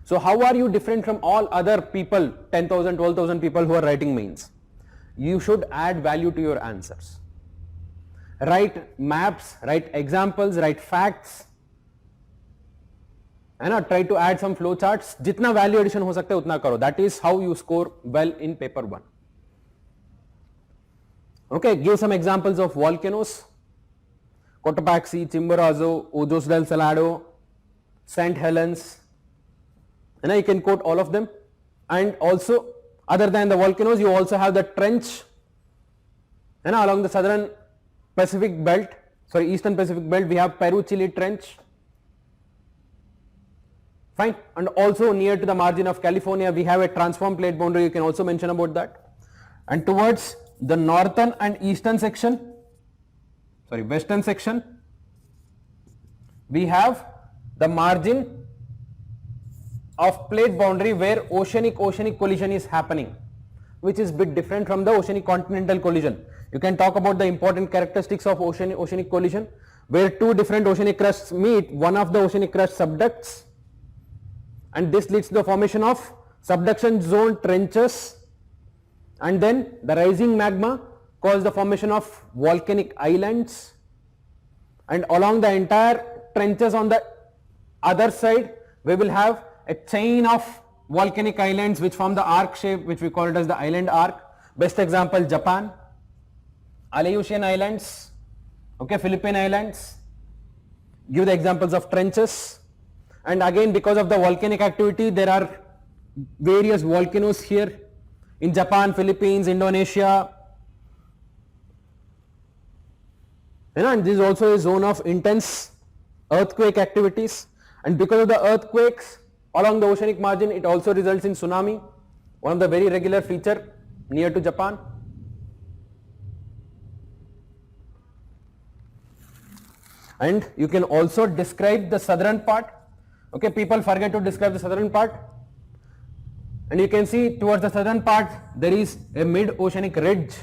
So how are you different from all other people, 10,000, 12,000 people who are writing mains? You should add value to your answers. Write maps, write examples, write facts, and try to add some flow charts. जितना value addition हो सकता है उतना करो. That is how you score well in paper 1. Okay, give some examples of volcanoes. Cotopaxi, Chimborazo, Ojos del Salado, St. Helens. And you can quote all of them. And also, other than the volcanoes, you also have the trench, and along the southern Pacific belt, eastern Pacific belt, we have Peru-Chile trench. Fine. And also near to the margin of California, we have a transform plate boundary. You can also mention about that. And towards the northern and eastern section, western section, we have the margin of plate boundary where oceanic collision is happening, which is bit different from the oceanic continental collision. You can talk about the important characteristics of oceanic collision, where two different oceanic crusts meet. One of the oceanic crusts subducts, and this leads to the formation of subduction zone trenches, and then the rising magma causes the formation of volcanic islands, and along the entire trenches on the other side we will have a chain of volcanic islands which form the arc shape, which we call it as the island arc. Best example, Japan, Aleutian Islands, Philippine Islands. Give the examples of trenches. And again, because of the volcanic activity, there are various volcanoes here in Japan, Philippines, Indonesia. And this is also a zone of intense earthquake activities. And because of the earthquakes along the oceanic margin, it also results in tsunami, one of the very regular feature near to Japan. And you can also describe the southern part. People forget to describe the southern part. And you can see towards the southern part there is a mid-oceanic ridge.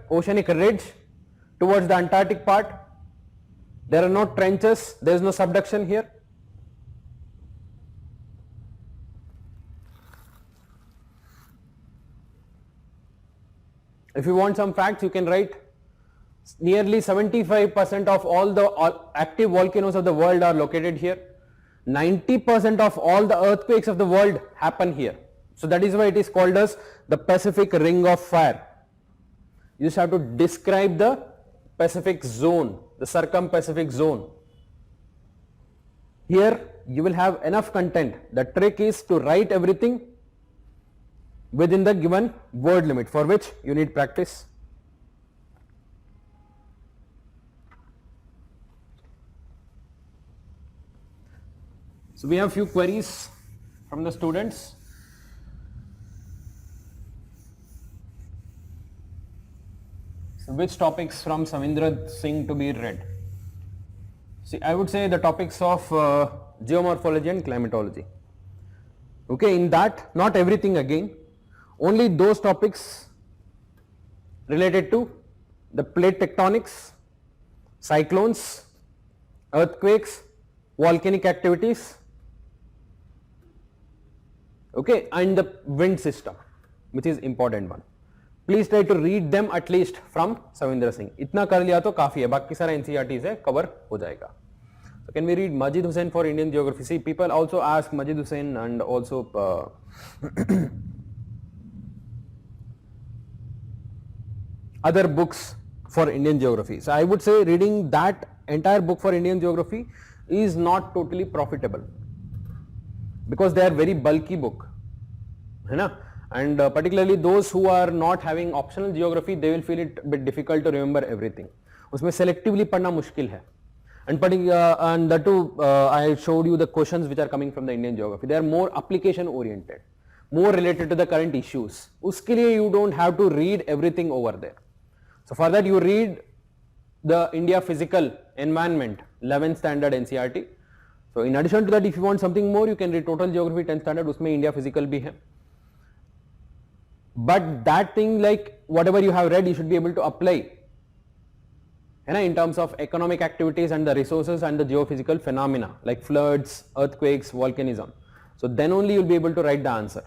Oceanic ridge towards the Antarctic part. There are no trenches, there is no subduction here. If you want some facts, you can write nearly 75% of all the active volcanoes of the world are located here. 90% of all the earthquakes of the world happen here. So that is why it is called as the Pacific Ring of Fire. You just have to describe the Pacific zone, the circum-Pacific zone. Here you will have enough content. The trick is to write everything within the given word limit, for which you need practice. So we have few queries from the students. So which topics from Savindra Singh to be read? See, I would say the topics of geomorphology and climatology. In that, not everything again, only those topics related to the plate tectonics, cyclones, earthquakes, volcanic activities, and the wind system, which is important one. Please try to read them at least from Savindra Singh. इतना कर लिया तो काफी है, बाकी सारा NCERT से cover हो जाएगा. So can we read Majid Hussain for Indian geography? See, people also ask Majid Hussain and also other books for Indian geography. So I would say reading that entire book for Indian geography is not totally profitable because they are very bulky book, है ना? And particularly those who are not having optional geography, they will feel it a bit difficult to remember everything. उसमें selectively पढ़ना मुश्किल है. And that too, I showed you the questions which are coming from the Indian geography. They are more application oriented, more related to the current issues. उसके लिए you don't have to read everything over there. So for that you read the India physical environment 11th standard NCERT. So in addition to that, if you want something more, you can read total geography 10th standard. उसमें India physical भी है. But that thing, like whatever you have read, you should be able to apply, in terms of economic activities and the resources and the geophysical phenomena like floods, earthquakes, volcanism. So then only you will be able to write the answer.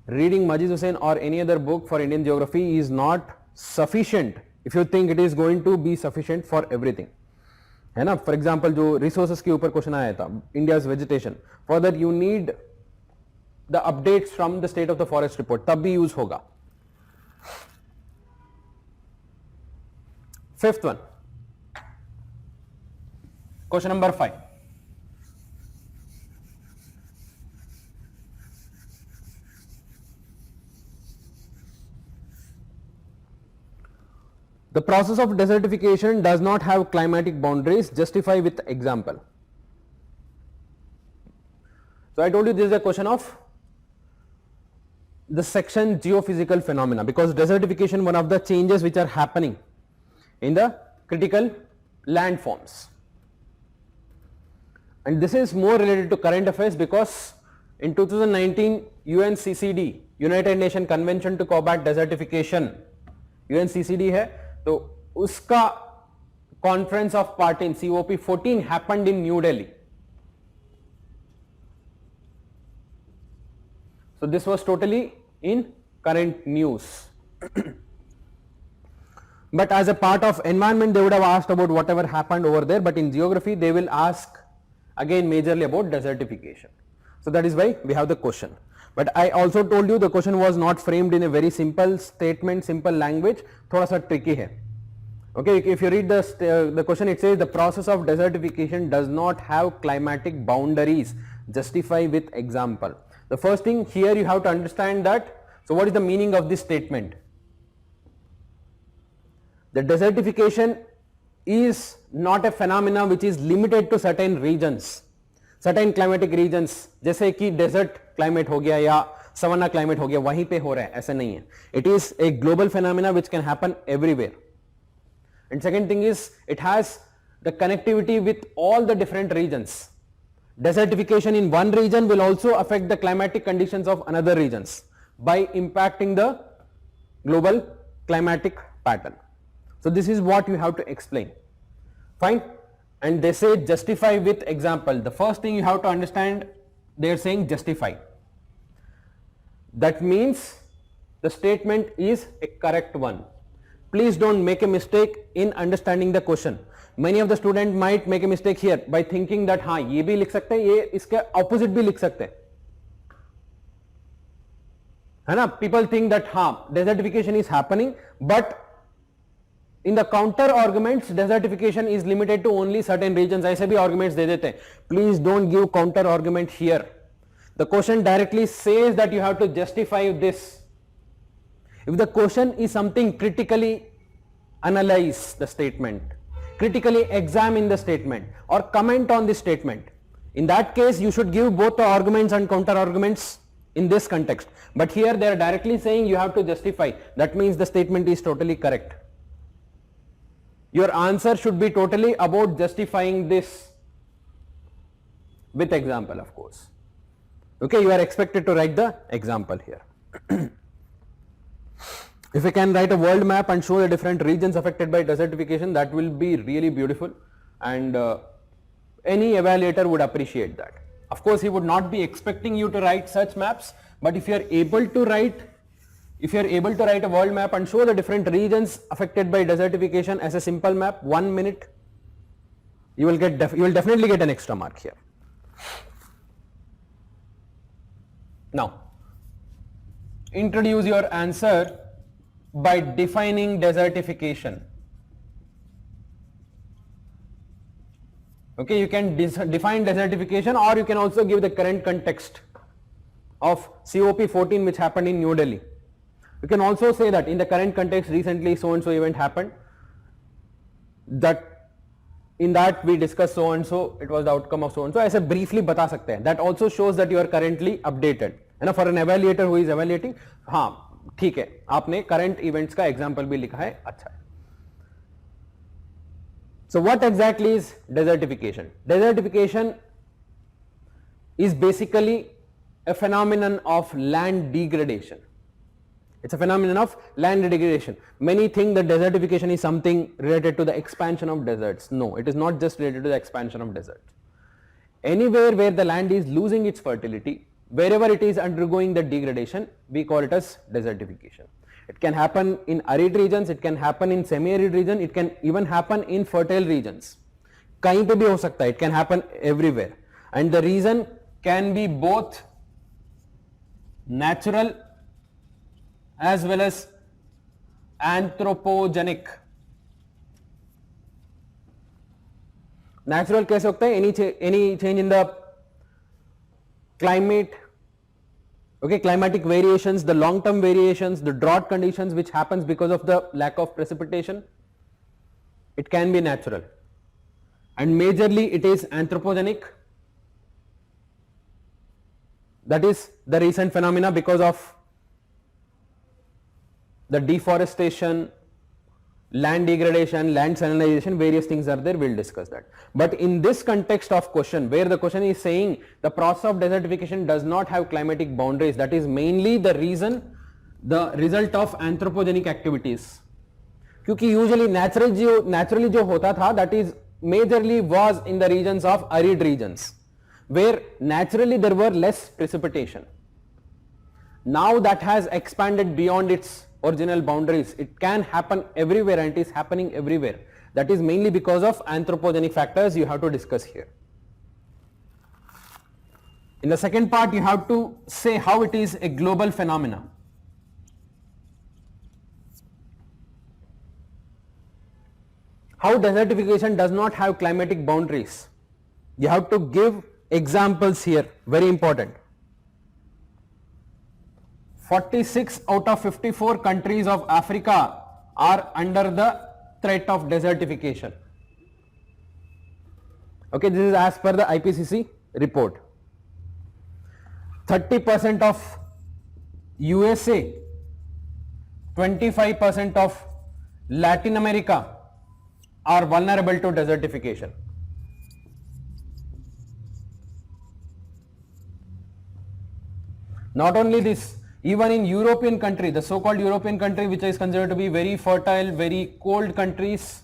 Reading Majid Hussain or any other book for Indian geography is not sufficient if you think it is going to be sufficient for everything. है ना? For example, जो resources के ऊपर question आया था, India's vegetation, for that you need the updates from the state of the forest report, तब भी use होगा. Fifth one, question number 5. The process of desertification does not have climatic boundaries. Justify with example. So I told you this is a question of the section geophysical phenomena, because desertification, one of the changes which are happening in the critical landforms, and this is more related to current affairs because in 2019 UNCCD, United Nations Convention to Combat Desertification, UNCCD है, तो उसका conference of party in COP14 happened in New Delhi. So this was totally in current news. But as a part of environment, they would have asked about whatever happened over there, but in geography they will ask again majorly about desertification. So that is why we have the question. But I also told you the question was not framed in a very simple statement, simple language, थोड़ा सा tricky है. Okay, if you read the question, it says the process of desertification does not have climatic boundaries. Justify with example. The first thing here you have to understand that, so what is the meaning of this statement? The desertification is not a phenomena which is limited to certain regions, certain climatic regions, जैसे कि desert climate हो गया या savanna climate हो गया, वहीं पे हो रहा है, ऐसा नहीं है. It is a global phenomena which can happen everywhere. And second thing is, it has the connectivity with all the different regions. Desertification in one region will also affect the climatic conditions of another regions by impacting the global climatic pattern. So this is what you have to explain. Fine. And they say justify with example. The first thing you have to understand, they are saying justify. That means the statement is a correct one. Please don't make a mistake in understanding the question. Many of the students might make a mistake here by thinking that हाँ ये भी लिख सकते हैं, ये इसके opposite भी लिख सकते हैं, है ना? People think that हाँ desertification is happening, but in the counter arguments desertification is limited to only certain regions. ऐसे भी arguments दे देते हैं. Please don't give counter argument here. The question directly says that you have to justify this. If the question is something, critically analyze the statement, critically examine the statement or comment on the statement. In that case you should give both the arguments and counter arguments in this context. But here they are directly saying you have to justify. That means the statement is totally correct. Your answer should be totally about justifying this with example, of course. Okay, you are expected to write the example here. If you can write a world map and show the different regions affected by desertification, that will be really beautiful, and any evaluator would appreciate that. Of course, he would not be expecting you to write such maps, but if you are able to write a world map and show the different regions affected by desertification as a simple map, 1 minute, you will definitely get an extra mark here. Now, introduce your answer by defining desertification. Okay, you can define desertification, or you can also give the current context of COP14 which happened in New Delhi. You can also say that in the current context recently so and so event happened, that in that we discussed so and so, it was the outcome of so and so. ऐसे briefly बता सकते हैं. That also shows that you are currently updated. है ना, for an evaluator who is evaluating, हाँ ठीक है, आपने current events का example भी लिखा है, अच्छा है. So what exactly is desertification? Desertification is basically a phenomenon of land degradation. It's a phenomenon of land degradation. Many think that desertification is something related to the expansion of deserts. No, it is not just related to the expansion of deserts. Anywhere where the land is losing its fertility, wherever it is undergoing the degradation, we call it as desertification. It can happen in arid regions, it can happen in semi-arid region, it can even happen in fertile regions. कहीं पे भी हो सकता है, it can happen everywhere. And the reason can be both natural as well as anthropogenic. Natural कैसे होता है? Any change in the climate, okay, climatic variations, the long term variations, the drought conditions which happens because of the lack of precipitation, it can be natural. And majorly it is anthropogenic. That is the recent phenomena because of the deforestation, land degradation, land salinization, various things are there, we will discuss that. But in this context of question, where the question is saying the process of desertification does not have climatic boundaries, that is mainly the reason, the result of anthropogenic activities. क्योंकि usually naturally जो होता था, that is majorly was in the regions of arid regions, where naturally there were less precipitation. Now that has expanded beyond its original boundaries. It can happen everywhere and it is happening everywhere. That is mainly because of anthropogenic factors you have to discuss here. In the second part, you have to say how it is a global phenomena. How desertification does not have climatic boundaries. You have to give examples here, very important. 46 out of 54 countries of Africa are under the threat of desertification. Okay, this is as per the IPCC report. 30% of USA, 25% of Latin America are vulnerable to desertification. Not only this, even in European country, the so-called European country which is considered to be very fertile, very cold countries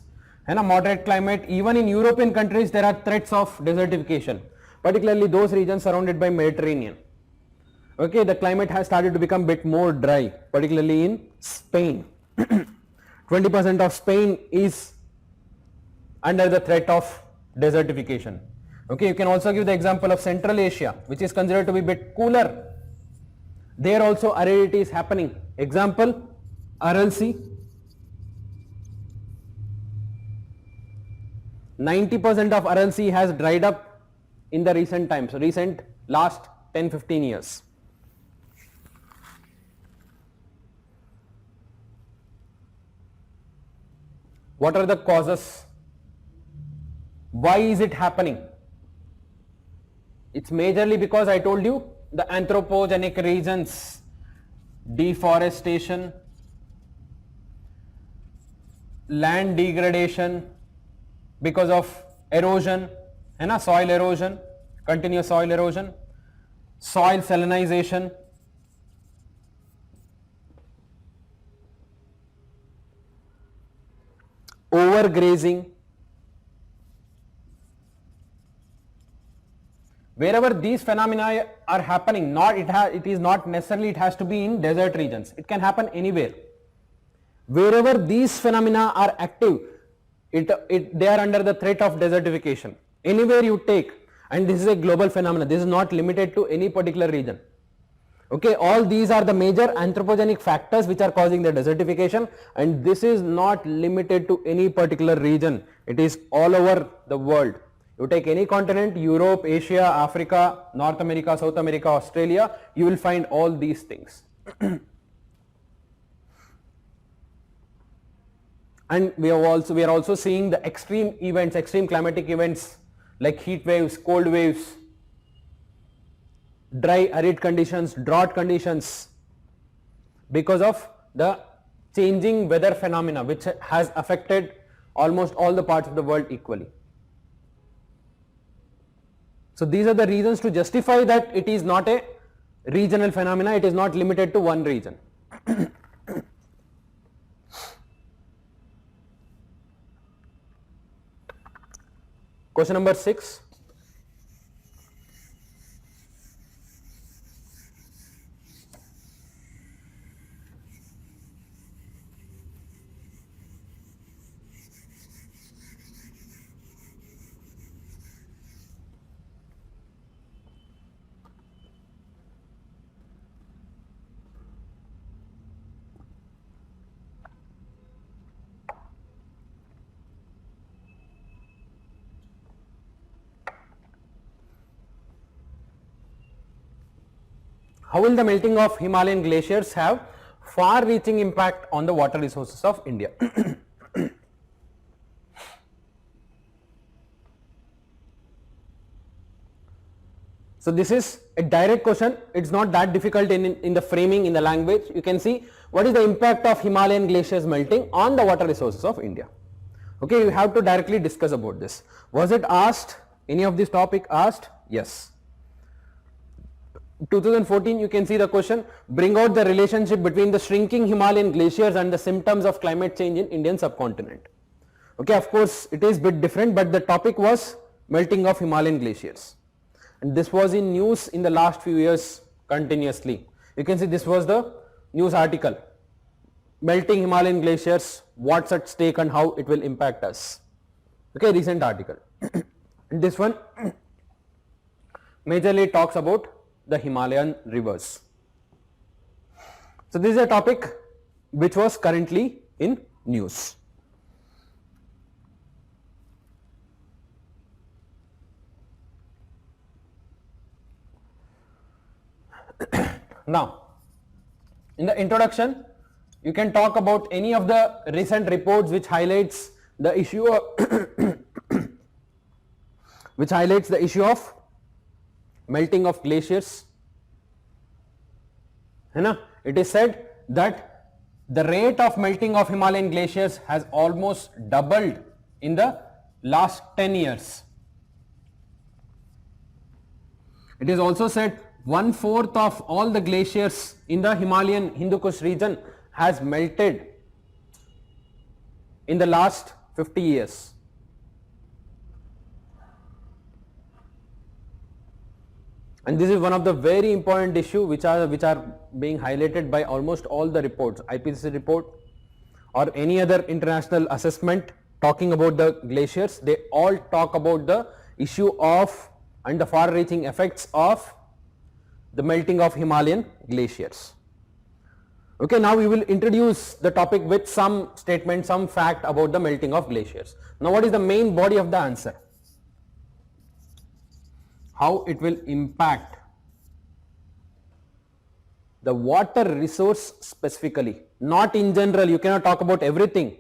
and a moderate climate, even in European countries there are threats of desertification, particularly those regions surrounded by Mediterranean. Okay, the climate has started to become a bit more dry, particularly in Spain. 20% of Spain is under the threat of desertification. Okay, you can also give the example of Central Asia, which is considered to be a bit cooler. There also aridity is happening. Example, Aral Sea. 90% of Aral Sea has dried up in the recent times, recent last 10-15 years. What are the causes? Why is it happening? It's majorly because I told you the anthropogenic reasons, deforestation, land degradation because of erosion, and soil erosion, continuous soil erosion, soil salinization, overgrazing. Wherever these phenomena are happening, it is not necessarily it has to be in desert regions. It can happen anywhere. Wherever these phenomena are active, they are under the threat of desertification. Anywhere you take, and this is a global phenomenon. This is not limited to any particular region. Okay, all these are the major anthropogenic factors which are causing the desertification, and this is not limited to any particular region. It is all over the world. You take any continent, Europe, Asia, Africa, North America, South America, Australia, you will find all these things. And we are also seeing the extreme events, extreme climatic events like heat waves, cold waves, dry arid conditions, drought conditions, because of the changing weather phenomena which has affected almost all the parts of the world equally. So these are the reasons to justify that it is not a regional phenomena, it is not limited to one region. Question number 6. How will the melting of Himalayan glaciers have far-reaching impact on the water resources of India? So this is a direct question, it's not that difficult in the framing, in the language. You can see what is the impact of Himalayan glaciers melting on the water resources of India. Okay, you have to directly discuss about this. Was it asked, any of this topic asked? Yes. 2014, you can see the question, bring out the relationship between the shrinking Himalayan glaciers and the symptoms of climate change in Indian subcontinent. Okay, of course it is bit different, but the topic was melting of Himalayan glaciers, and this was in news in the last few years continuously. You can see this was the news article, melting Himalayan glaciers, what's at stake and how it will impact us. Okay, recent article. And this one majorly talks about the Himalayan rivers. So this is a topic which was currently in news. Now, in the introduction, you can talk about any of the recent reports which highlights the issue of melting of glaciers. It is said that the rate of melting of Himalayan glaciers has almost doubled in the last 10 years. It is also said 1/4 of all the glaciers in the Himalayan Hindu Kush region has melted in the last 50 years. And this is one of the very important issues which are being highlighted by almost all the reports, IPCC report or any other international assessment talking about the glaciers. They all talk about the issue of and the far-reaching effects of the melting of Himalayan glaciers. Okay, now we will introduce the topic with some statement, some fact about the melting of glaciers. Now what is the main body of the answer? How it will impact the water resource specifically, not in general. You cannot talk about everything.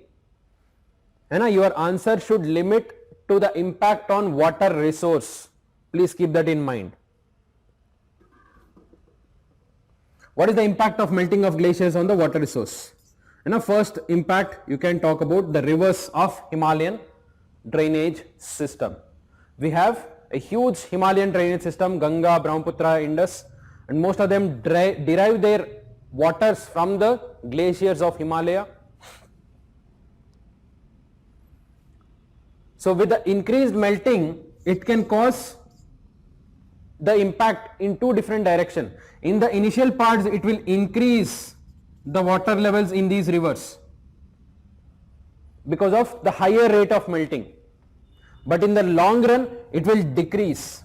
Your answer should limit to the impact on water resource. Please keep that in mind. What is the impact of melting of glaciers on the water resource? First impact, you can talk about the rivers of Himalayan drainage system. We have a huge Himalayan drainage system, Ganga, Brahmaputra, Indus, and most of them derive their waters from the glaciers of Himalaya. So with the increased melting, it can cause the impact in two different directions. In the initial parts, it will increase the water levels in these rivers because of the higher rate of melting. But in the long run, it will decrease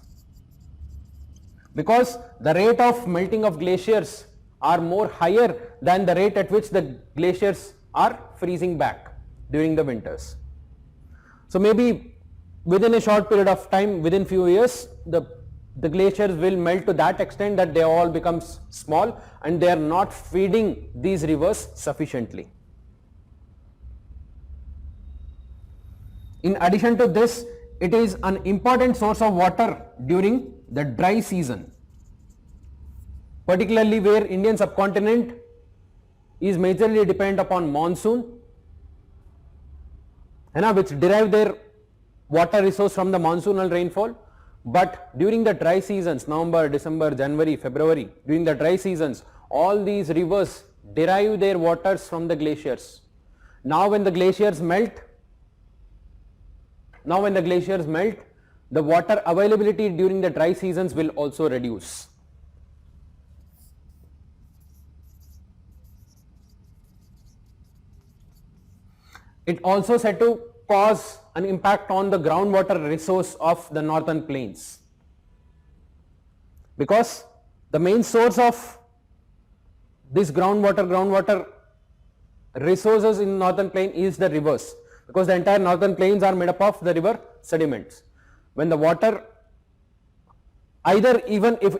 because the rate of melting of glaciers are more higher than the rate at which the glaciers are freezing back during the winters. So maybe within a short period of time, within few years, the glaciers will melt to that extent that they all become small and they are not feeding these rivers sufficiently. In addition to this, it is an important source of water during the dry season, particularly where Indian subcontinent is majorly dependent upon monsoon, which derive their water resource from the monsoonal rainfall. But during the dry seasons, November, December, January, February, during the dry seasons, all these rivers derive their waters from the glaciers. Now when the glaciers melt, the water availability during the dry seasons will also reduce. It also said to cause an impact on the groundwater resource of the northern plains, because the main source of this groundwater resources in northern plain is the rivers, because the entire northern plains are made up of the river sediments. When the water, even if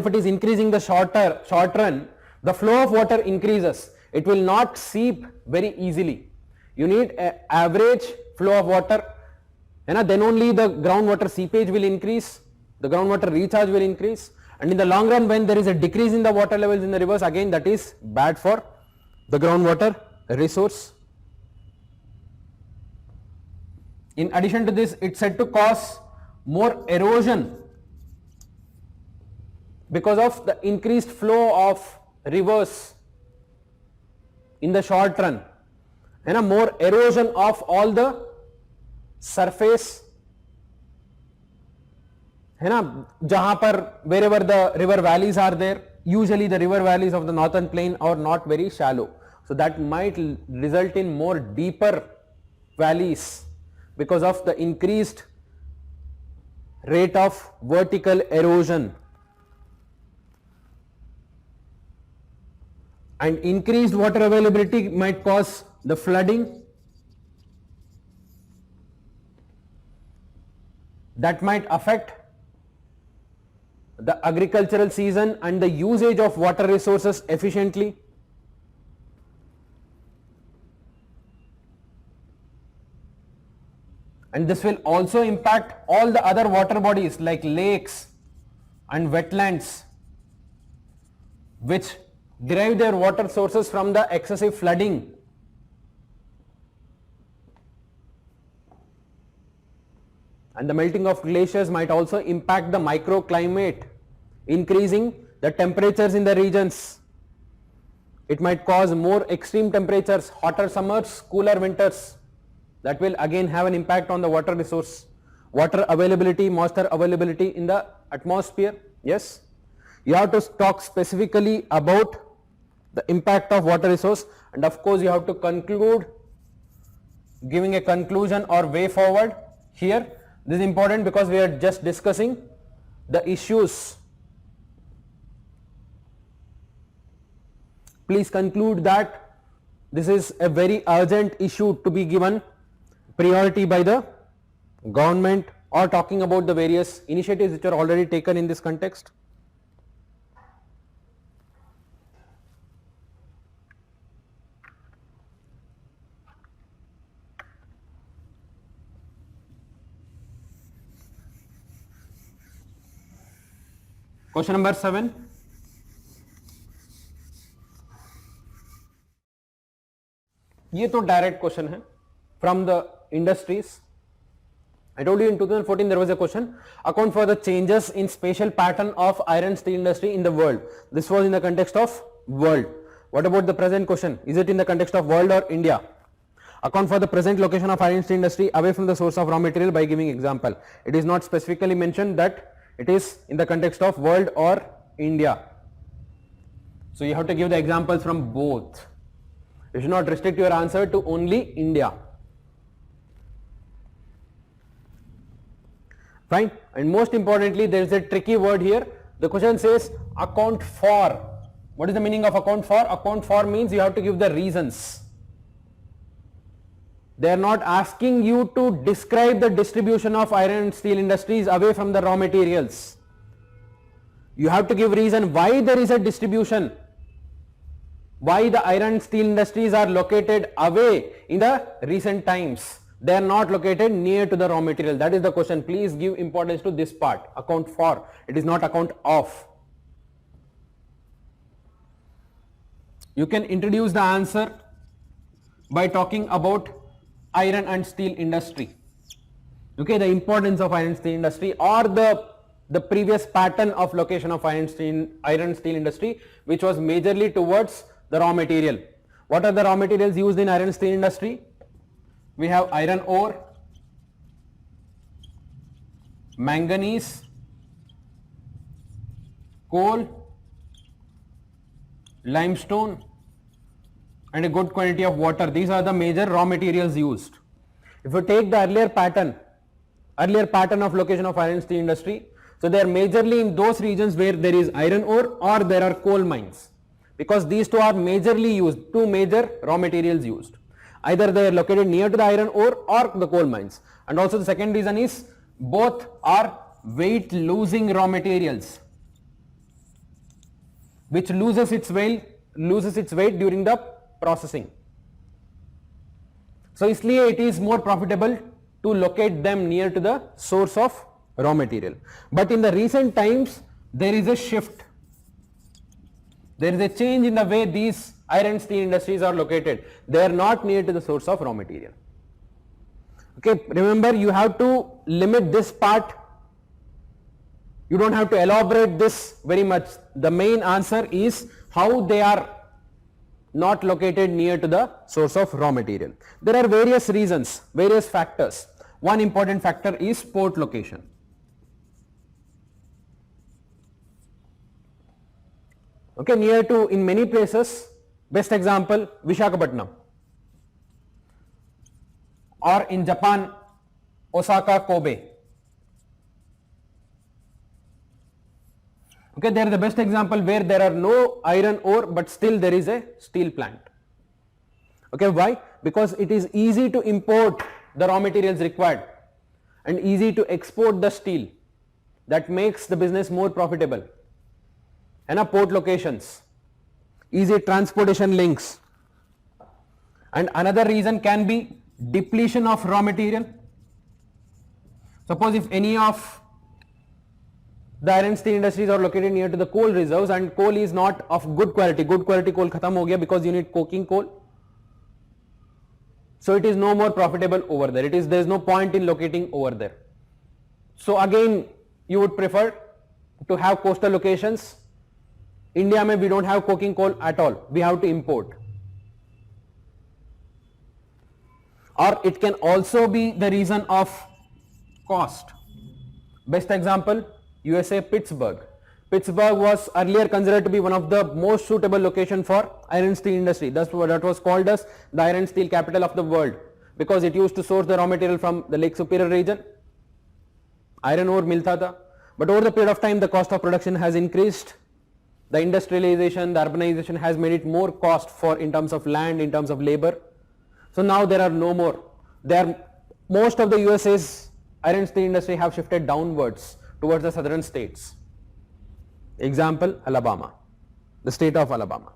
it is increasing the short run, the flow of water increases. It will not seep very easily. You need an average flow of water, then only the groundwater seepage will increase, the groundwater recharge will increase, and in the long run, when there is a decrease in the water levels in the rivers, again that is bad for the groundwater resource. In addition to this, it's said to cause more erosion because of the increased flow of rivers in the short run, more erosion of all the surface, wherever the river valleys are there. Usually the river valleys of the northern plain are not very shallow, so that might result in more deeper valleys because of the increased rate of vertical erosion. And increased water availability might cause the flooding, that might affect the agricultural season and the usage of water resources efficiently. And this will also impact all the other water bodies like lakes and wetlands, which derive their water sources from the excessive flooding. And the melting of glaciers might also impact the microclimate, increasing the temperatures in the regions. It might cause more extreme temperatures, hotter summers, cooler winters. That will again have an impact on the water resource, water availability, moisture availability in the atmosphere. Yes, you have to talk specifically about the impact of water resource, and of course you have to conclude, giving a conclusion or way forward here. This is important because we are just discussing the issues. Please conclude that this is a very urgent issue to be given priority by the government, or talking about the various initiatives which are already taken in this context. Question number 7. ये तो direct question है from the industries. I told you in 2014 there was a question, account for the changes in spatial pattern of iron steel industry in the world. This was in the context of world. What about the present question? Is it in the context of world or India? Account for the present location of iron steel industry away from the source of raw material by giving example. It is not specifically mentioned that it is in the context of world or India. So you have to give the examples from both. You should not restrict your answer to only India. Fine. And most importantly, there is a tricky word here. The question says account for. What is the meaning of account for? Account for means you have to give the reasons. They are not asking you to describe the distribution of iron and steel industries away from the raw materials. You have to give reason why there is a distribution, why the iron and steel industries are located away in the recent times. They are not located near to the raw material. That is the question. Please give importance to this part. Account for. It is not account of. You can introduce the answer by talking about iron and steel industry. Okay, the importance of iron and steel industry, or the previous pattern of location of iron and steel industry, which was majorly towards the raw material. What are the raw materials used in iron and steel industry? We have iron ore, manganese, coal, limestone, and a good quantity of water. These are the major raw materials used. If you take the earlier pattern of location of iron and steel industry, so they are majorly in those regions where there is iron ore or there are coal mines, because these two are majorly used, two major raw materials used. Either they are located near to the iron ore or the coal mines. And also the second reason is both are weight losing raw materials, which loses its weight during the processing. So इसलिए it is more profitable to locate them near to the source of raw material. But in the recent times there is a shift. There is a change in the way these iron and steel industries are located. They are not near to the source of raw material. Okay, remember, you have to limit this part. You don't have to elaborate this very much. The main answer is how they are not located near to the source of raw material. There are various reasons, various factors. One important factor is port location. Okay, near to, in many places, best example Visakhapatnam, or in Japan, Osaka, Kobe. Okay, they are the best example where there are no iron ore but still there is a steel plant. Okay, why? Because it is easy to import the raw materials required and easy to export the steel. That makes the business more profitable. And port locations, easy transportation links. And another reason can be depletion of raw material. Suppose if any of the iron and steel industries are located near to the coal reserves and coal is not of good quality coal khatam ho gaya because you need coking coal. So it is no more profitable over there. There is no point in locating over there. So again, you would prefer to have coastal locations. India mein we don't have coking coal at all. We have to import. Or it can also be the reason of cost. Best example, USA, Pittsburgh. Pittsburgh was earlier considered to be one of the most suitable location for iron and steel industry. That was called as the iron and steel capital of the world, because it used to source the raw material from the Lake Superior region. Iron ore milta tha, but over the period of time the cost of production has increased. The industrialization, the urbanization has made it more cost for in terms of land, in terms of labor. So now there are no more. Most of the USA's iron and steel industry have shifted downwards towards the southern states. Example, Alabama, the state of Alabama.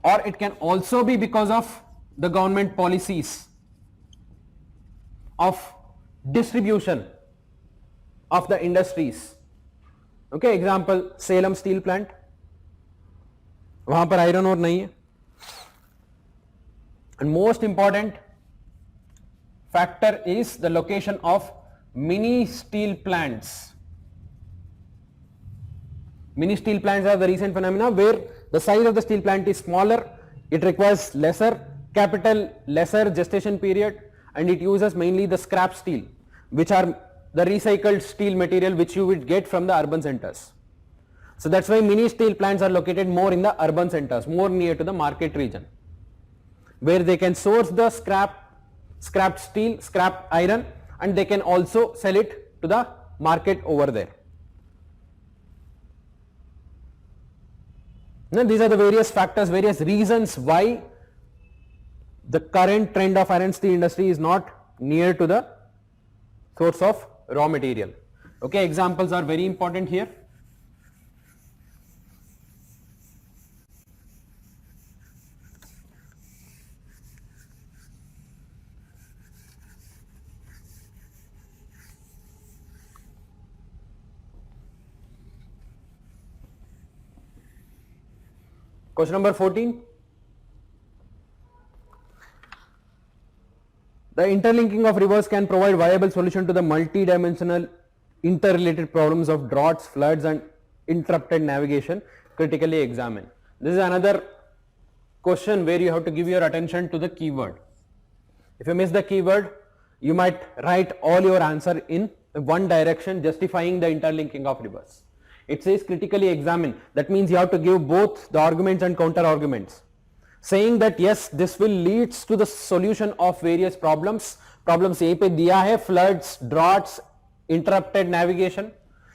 Or it can also be because of the government policies of distribution of the industries. Okay, example, Salem steel plant. वहाँ पर iron ore नहीं है. And most important factor is the location of mini steel plants. Mini steel plants are the recent phenomena where the size of the steel plant is smaller, it requires lesser capital, lesser gestation period, and it uses mainly the scrap steel, which are the recycled steel material which you would get from the urban centers. So that's why mini steel plants are located more in the urban centers, more near to the market region, where they can source the scrap steel, scrap iron, and they can also sell it to the market over there. Now these are the various factors, various reasons why the current trend of iron steel industry is not near to the source of raw material. Okay, examples are very important here. Question number 14. The interlinking of rivers can provide viable solution to the multi-dimensional interrelated problems of droughts, floods and interrupted navigation. Critically examine. This is another question where you have to give your attention to the keyword. If you miss the keyword, you might write all your answer in one direction justifying the interlinking of rivers. It says critically examine. That means you have to give both the arguments and counter arguments, saying that yes, this will leads to the solution of various problems. Problems यहीं पे दिया है, floods, droughts, interrupted navigation,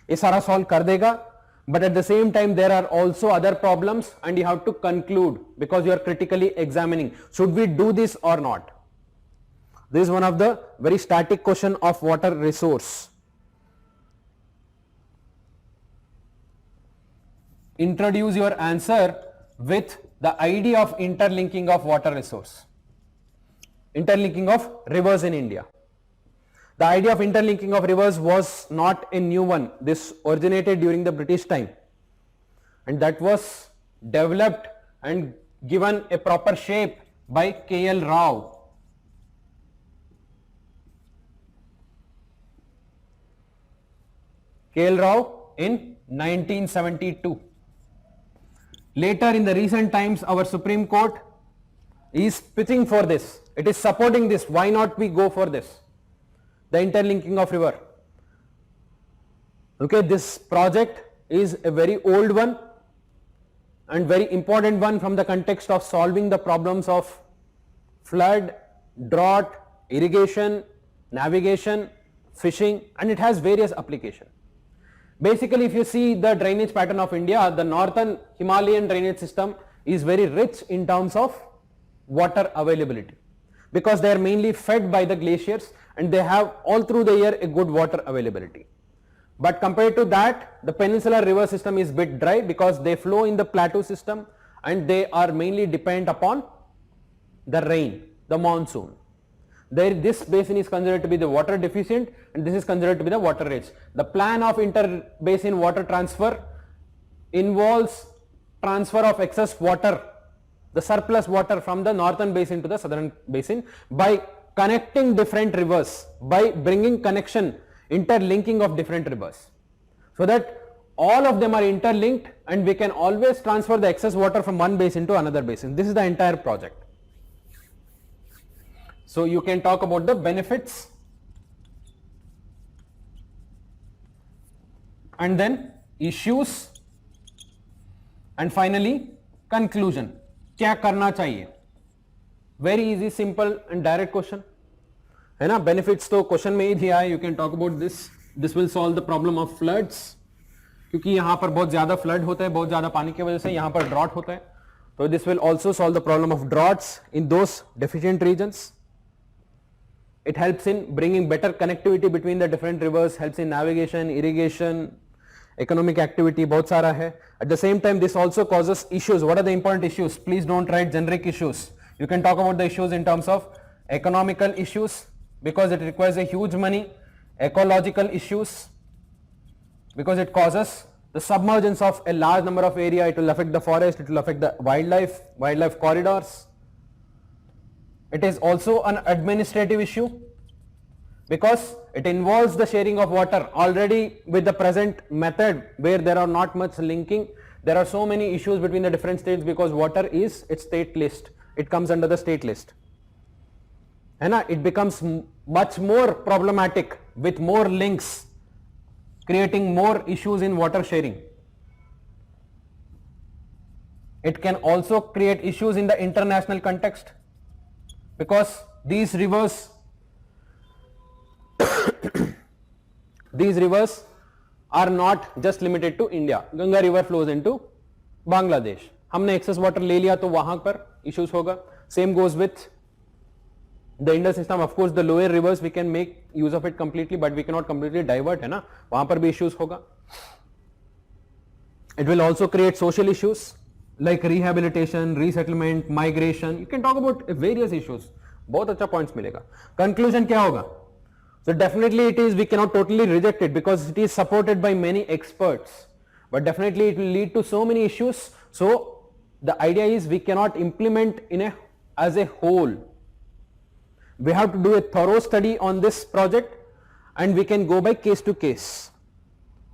ये सारा solve कर देगा. But at the same time there are also other problems and you have to conclude because you are critically examining. Should we do this or not? This is one of the very static question of water resource. Introduce your answer with the idea of interlinking of water resource, interlinking of rivers in India. The idea of interlinking of rivers was not a new one. This originated during the British time and that was developed and given a proper shape by K.L. Rao. K.L. Rao in 1972. Later in the recent times our Supreme Court is pitching for this. It is supporting this. Why not we go for this? The interlinking of river. Okay, this project is a very old one and very important one from the context of solving the problems of flood, drought, irrigation, navigation, fishing, and it has various applications. Basically, if you see the drainage pattern of India, the northern Himalayan drainage system is very rich in terms of water availability because they are mainly fed by the glaciers and they have all through the year a good water availability. But compared to that, the peninsular river system is bit dry because they flow in the plateau system and they are mainly dependent upon the rain, the monsoon. This basin is considered to be the water deficient and this is considered to be the water rich. The plan of inter-basin water transfer involves transfer of excess water, the surplus water from the northern basin to the southern basin by connecting different rivers, by bringing connection, interlinking of different rivers, so that all of them are interlinked and we can always transfer the excess water from one basin to another basin. This is the entire project. So you can talk about the benefits and then issues and finally conclusion. क्या करना चाहिए? Very easy, simple and direct question. है ना? Benefits तो question में ही दिया है. You can talk about this. This will solve the problem of floods. क्योंकि यहाँ पर बहुत ज़्यादा flood होता है, बहुत ज़्यादा पानी की वजह से यहाँ पर drought होता है. So this will also solve the problem of droughts in those deficient regions. It helps in bringing better connectivity between the different rivers, helps in navigation, irrigation, economic activity, बहुत सारा है. At the same time, this also causes issues. What are the important issues? Please don't write generic issues. You can talk about the issues in terms of economical issues because it requires a huge money, ecological issues because it causes the submergence of a large number of area. It will affect the forest, it will affect the wildlife corridors. It is also an administrative issue because it involves the sharing of water. Already with the present method where there are not much linking, there are so many issues between the different states because water is its state list. It comes under the state list. And it becomes much more problematic with more links, creating more issues in water sharing. It can also create issues in the international context because these rivers are not just limited to India. Ganga river flows into Bangladesh. हमने excess water ले लिया तो वहां पर issues होगा. Same goes with The Indus system, of course, the lower rivers we can make use of it completely, but we cannot completely divert, है ना, वहां पर भी issues होगा. It will also create social issues like rehabilitation, resettlement, migration. You can talk about various issues. बहुत अच्छा points मिलेगा. Conclusion क्या होगा? So definitely it is, we cannot totally reject it because it is supported by many experts, but definitely it will lead to so many issues. So the idea is we cannot implement as a whole. We have to do a thorough study on this project and we can go by case to case.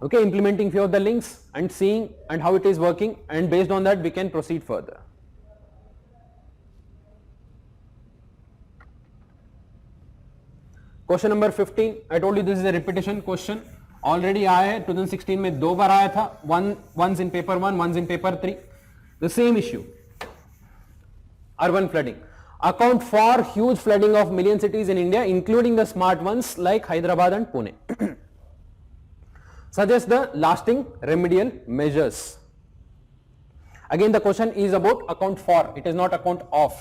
Okay, implementing few of the links and seeing and how it is working, and based on that we can proceed further. Question number 15. I told you this is a repetition question. Already आया है 2016 में 2 बार आया था. Once in paper 1, once in paper 3. The same issue. Urban flooding. Account for huge flooding of million cities in India, including the smart ones like Hyderabad and Pune. Suggest the lasting remedial measures. Again, the question is about account for. It is not account of.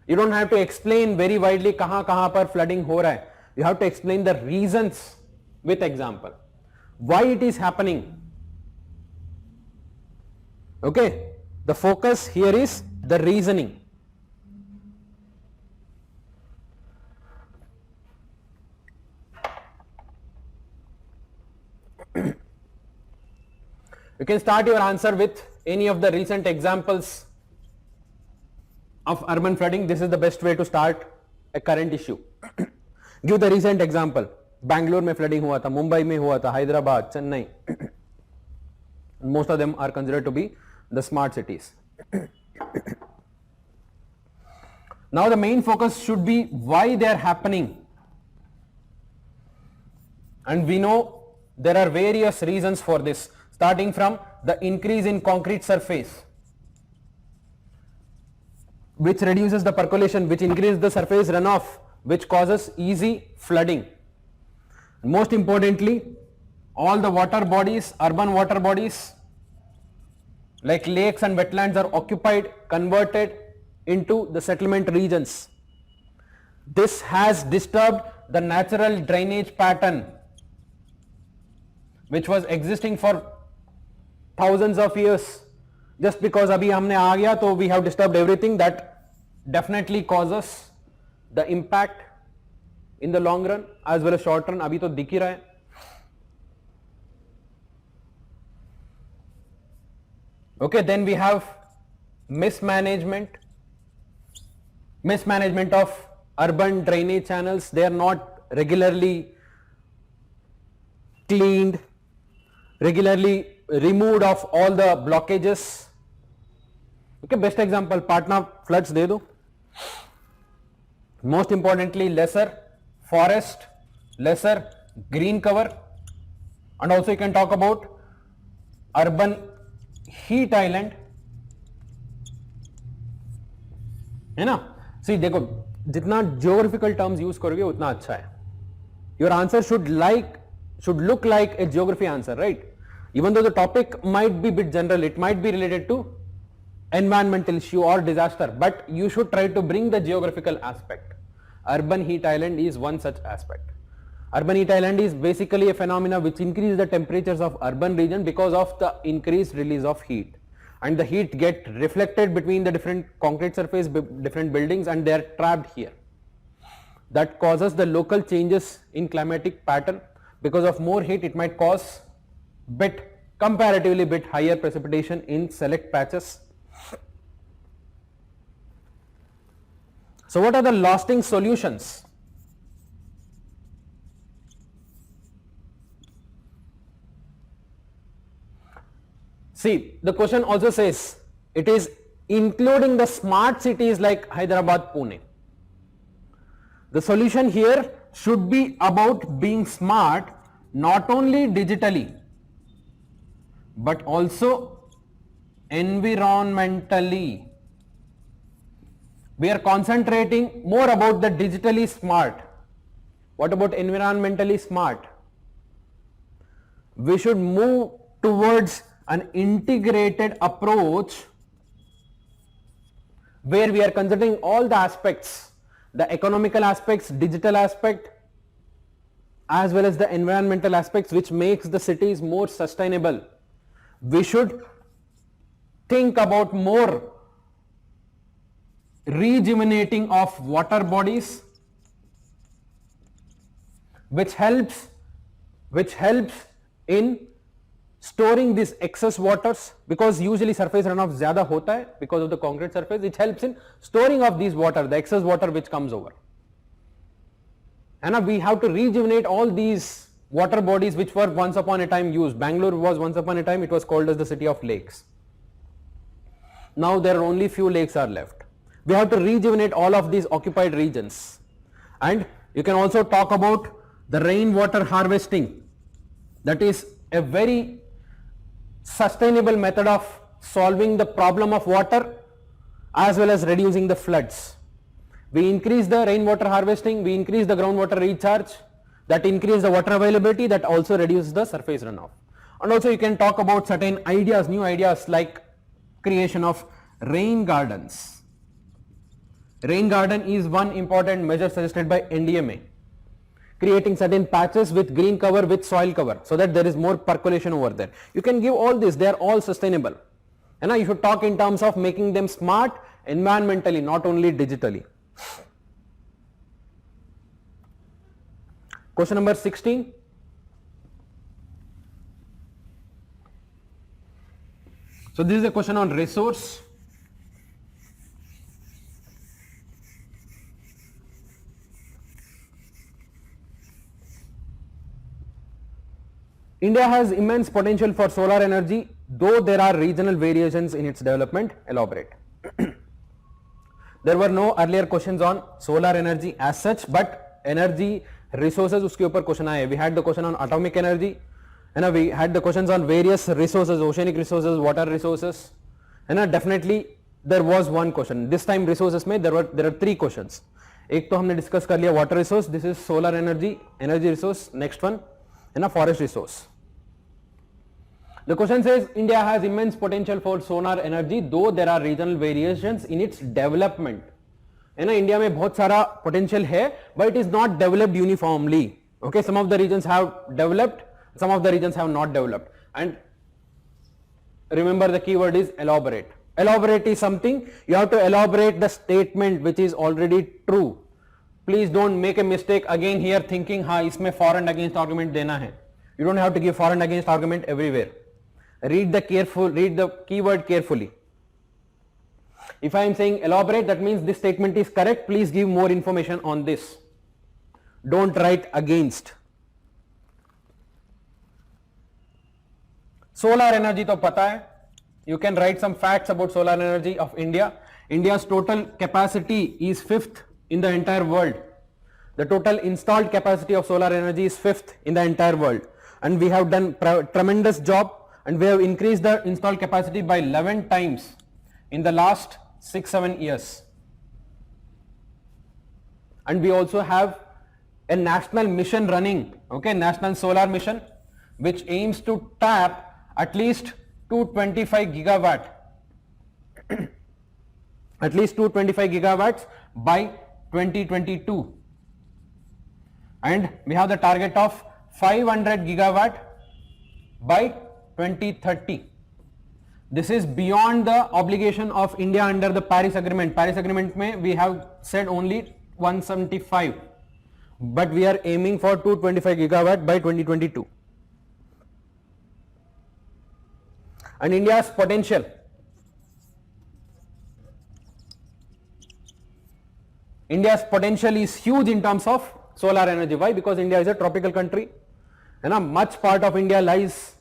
You don't have to explain very widely कहाँ पर flooding हो रहा है. You have to explain the reasons with example. Why it is happening. Okay. The focus here is the reasoning. You can start your answer with any of the recent examples of urban flooding. This is the best way to start a current issue. Give the recent example. Bangalore में flooding हुआ था, Mumbai में हुआ था, Hyderabad, Chennai. Most of them are considered to be the smart cities. Now the main focus should be why they are happening. And we know there are various reasons for this, starting from the increase in concrete surface, which reduces the percolation, which increases the surface runoff, which causes easy flooding. Most importantly, all the water bodies, urban water bodies like lakes and wetlands are occupied, converted into the settlement regions. This has disturbed the natural drainage pattern which was existing for thousands of years. Just because abhi humne aa gaya, so we have disturbed everything. That definitely causes the impact in the long run as well as short run. Abhi to dikh hi raha hai. Okay, then we have mismanagement of urban drainage channels. They are not regularly cleaned, regularly removed of all the blockages. Okay, best example, Patna floods de do. Most importantly, lesser forest, lesser green cover, and also you can talk about urban heat island, है ना. See, देखो जितना geographical terms use करोगे उतना अच्छा है. Your answer should look like a geography answer, right? Even though the topic might be a bit general, it might be related to environmental issue or disaster, but you should try to bring the geographical aspect. Urban heat island is one such aspect. Urban heat island is basically a phenomena which increases the temperatures of urban region because of the increased release of heat, and the heat get reflected between the different concrete surface, different buildings, and they are trapped here. That causes the local changes in climatic pattern. Because of more heat, it might cause comparatively bit higher precipitation in select patches. So what are the lasting solutions? See, the question also says it is including the smart cities like Hyderabad, Pune. The solution here should be about being smart not only digitally but also environmentally. We are concentrating more about the digitally smart. What about environmentally smart? We should move towards an integrated approach where we are considering all the aspects the economical aspects, digital aspect, as well as the environmental aspects, which makes the cities more sustainable. We should think about more rejuvenating of water bodies, which helps in storing these excess waters, because usually surface runoff ज़्यादा होता है because of the concrete surface, which helps in storing of these water, the excess water which comes over. And we have to rejuvenate all these water bodies which were once upon a time used. Bangalore was once upon a time, it was called as the city of lakes. Now there are only few lakes are left. We have to rejuvenate all of these occupied regions. And you can also talk about the rainwater harvesting. That is a very sustainable method of solving the problem of water as well as reducing the floods. We increase the rainwater harvesting, we increase the groundwater recharge, that increase the water availability, that also reduces the surface runoff. And also you can talk about certain ideas, new ideas like creation of rain gardens. Rain garden is one important measure suggested by NDMA. Creating certain patches with green cover, with soil cover, so that there is more percolation over there. You can give all this, they are all sustainable. And now you should talk in terms of making them smart environmentally, not only digitally. Question number 16. So this is a question on resource. India has immense potential for solar energy, though there are regional variations in its development. Elaborate. There were no earlier questions on solar energy as such, but energy resources uske upar question aaye. We had the question on atomic energy, and we had the questions on various resources, oceanic resources, water resources, and definitely there was one question. This time resources mein there are three questions. एक तो हमने discuss कर लिया water resource, this is solar energy resource, next one and a forest resource. The question says India has immense potential for solar energy, though there are regional variations in its development. है ना, India में बहुत सारा potential है, but it is not developed uniformly. Okay, some of the regions have developed, some of the regions have not developed. And remember the keyword is elaborate. Elaborate is something, you have to elaborate the statement which is already true. Please don't make a mistake again here thinking हाँ इसमें for and against argument देना है. You don't have to give for and against argument everywhere. Read the keyword carefully. If I am saying elaborate, that means this statement is correct. Please give more information on this. Don't write against. Solar energy to pata hai. You can write some facts about solar energy of India. India's total capacity is 5th in the entire world. The total installed capacity of solar energy is 5th in the entire world. And we have done tremendous job, and we have increased the installed capacity by 11 times in the last 6-7 years. And we also have a national mission running, okay, national solar mission, which aims to tap at least 225 gigawatt at least 225 gigawatts by 2022, and we have the target of 500 gigawatt by 2030. This is beyond the obligation of India under the Paris Agreement. Paris Agreement mein we have said only 175, but we are aiming for 225 gigawatt by 2022. And India's potential. India's potential is huge in terms of solar energy. Why? Because India is a tropical country, and much part of India lies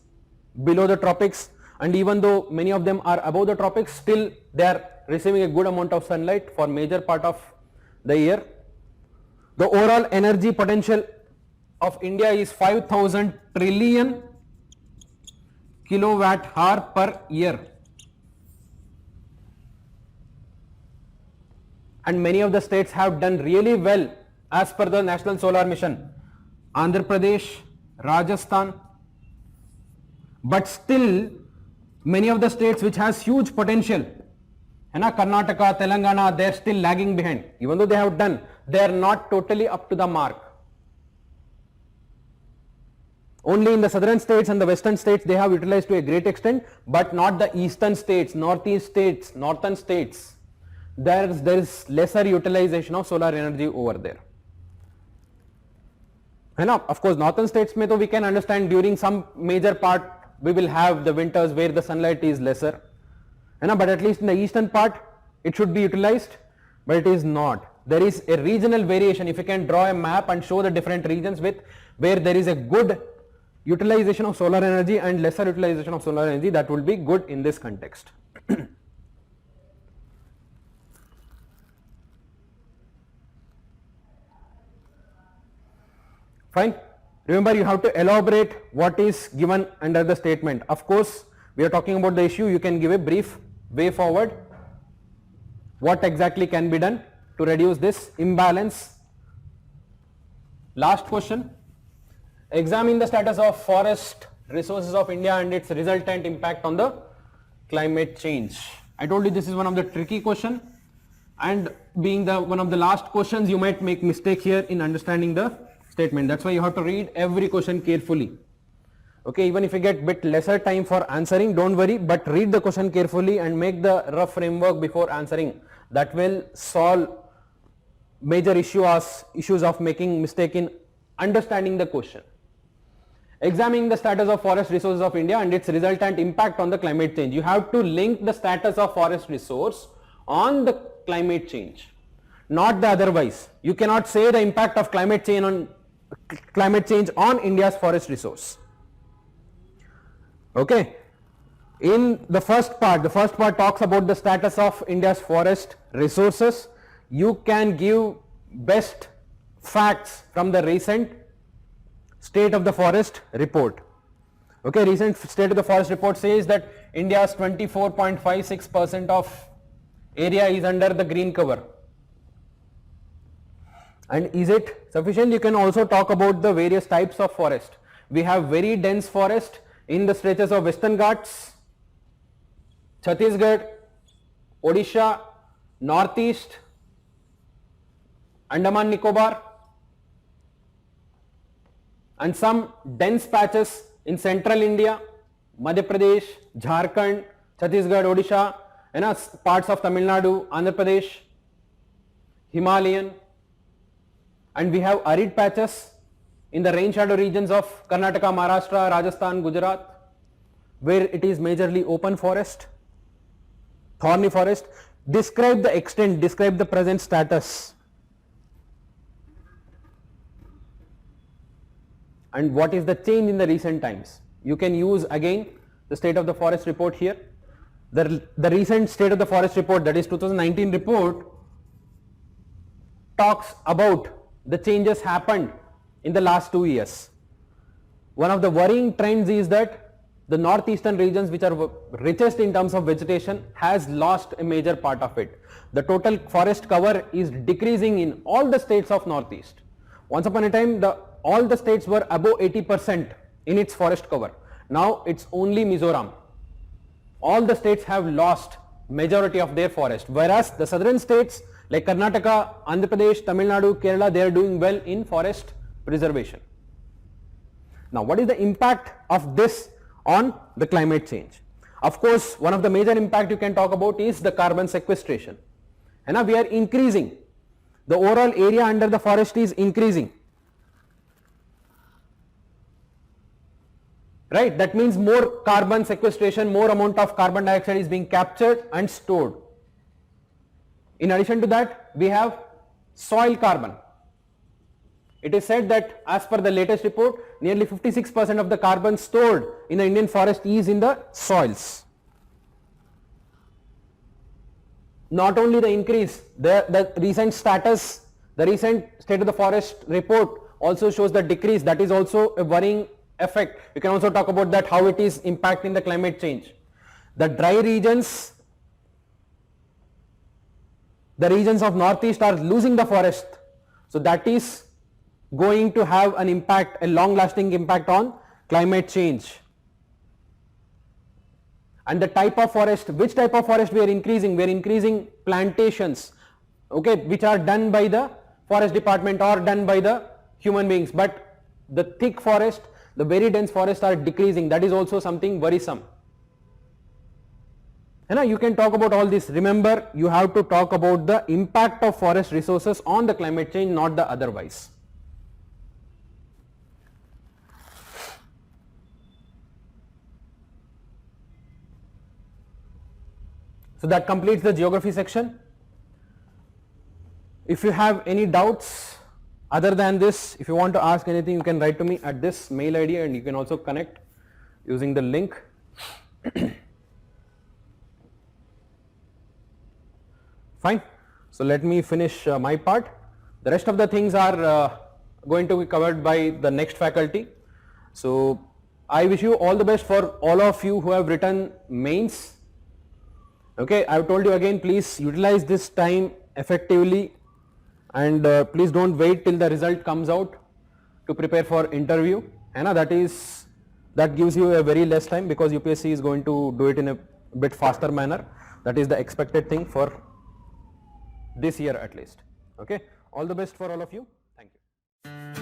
below the tropics, and even though many of them are above the tropics, still they are receiving a good amount of sunlight for major part of the year. The overall energy potential of India is 5,000 trillion kilowatt hour per year, and many of the states have done really well as per the National Solar Mission. Andhra Pradesh, Rajasthan, but still many of the states which has huge potential, Karnataka, Telangana, they are still lagging behind, even though they have done. they are not totally up to the mark. Only in the southern states and the western states they have utilized to a great extent, but not the eastern states, northeast states, northern states. There is lesser utilization of solar energy over there. And of course, northern states mein to we can understand during some major part we will have the winters where the sunlight is lesser. But at least in the eastern part it should be utilized, but it is not. There is a regional variation. If you can draw a map and show the different regions with where there is a good utilization of solar energy and lesser utilization of solar energy, that will be good in this context. Fine. Remember, you have to elaborate what is given under the statement. Of course, we are talking about the issue. You can give a brief way forward. What exactly can be done to reduce this imbalance? Last question. Examine the status of forest resources of India and its resultant impact on the climate change. I told you this is one of the tricky question, and being the one of the last questions, you might make mistake here in understanding the statement. That's why you have to read every question carefully. Okay, even if you get bit lesser time for answering, don't worry, but read the question carefully and make the rough framework before answering. That will solve major issues of making mistake in understanding the question. Examining the status of forest resources of India and its resultant impact on the climate change. You have to link the status of forest resource on the climate change, not the otherwise. You cannot say the impact of climate change on India's forest resource. Okay. In the first part talks about the status of India's forest resources. You can give best facts from the recent State of the Forest report. Okay, recent State of the Forest report says that India's 24.56% of area is under the green cover. And is it sufficient? You can also talk about the various types of forest. We have very dense forest in the stretches of Western Ghats, Chhattisgarh, Odisha, Northeast, Andaman Nicobar, and some dense patches in central India, Madhya Pradesh, Jharkhand, Chhattisgarh, Odisha, and parts of Tamil Nadu, Andhra Pradesh, Himalayan, and we have arid patches in the rain shadow regions of Karnataka, Maharashtra, Rajasthan, Gujarat, where it is majorly open forest, thorny forest. Describe the extent, describe the present status, and what is the change in the recent times. You can use again the State of the Forest report here. The recent State of the Forest report, that is 2019 report, talks about the changes happened in the last 2 years. One of the worrying trends is that the northeastern regions, which are richest in terms of vegetation, has lost a major part of it. The total forest cover is decreasing in all the states of northeast. Once upon a time, all the states were above 80% in its forest cover. Now it's only Mizoram. All the states have lost majority of their forest, whereas the southern states like Karnataka, Andhra Pradesh, Tamil Nadu, Kerala, they are doing well in forest preservation. Now, what is the impact of this on the climate change? Of course, one of the major impact you can talk about is the carbon sequestration. And now we are increasing. The overall area under the forest is increasing. Right? That means more carbon sequestration, more amount of carbon dioxide is being captured and stored. In addition to that, we have soil carbon. It is said that as per the latest report, nearly 56% of the carbon stored in the Indian forest is in the soils. Not only the increase, the recent status, the recent State of the Forest report also shows the decrease. That is also a worrying effect. We can also talk about that, how it is impacting the climate change. The dry regions, the regions of northeast are losing the forest. So that is going to have an impact, a long lasting impact on climate change. And the type of forest, which type of forest we are increasing? We are increasing plantations, okay, which are done by the forest department or done by the human beings, but the thick forest, the very dense forests are decreasing. That is also something worrisome. You can talk about all this. Remember, you have to talk about the impact of forest resources on the climate change, not the otherwise. So that completes the geography section. If you have any doubts other than this, if you want to ask anything, you can write to me at this mail ID, and you can also connect using the link. Fine. So let me finish my part. The rest of the things are going to be covered by the next faculty. So I wish you all the best for all of you who have written mains. Okay, I have told you again, please utilize this time effectively, and please don't wait till the result comes out to prepare for interview. That gives you a very less time, because UPSC is going to do it in a bit faster manner. That is the expected thing for this year at least. Okay, all the best for all of you. Thank you.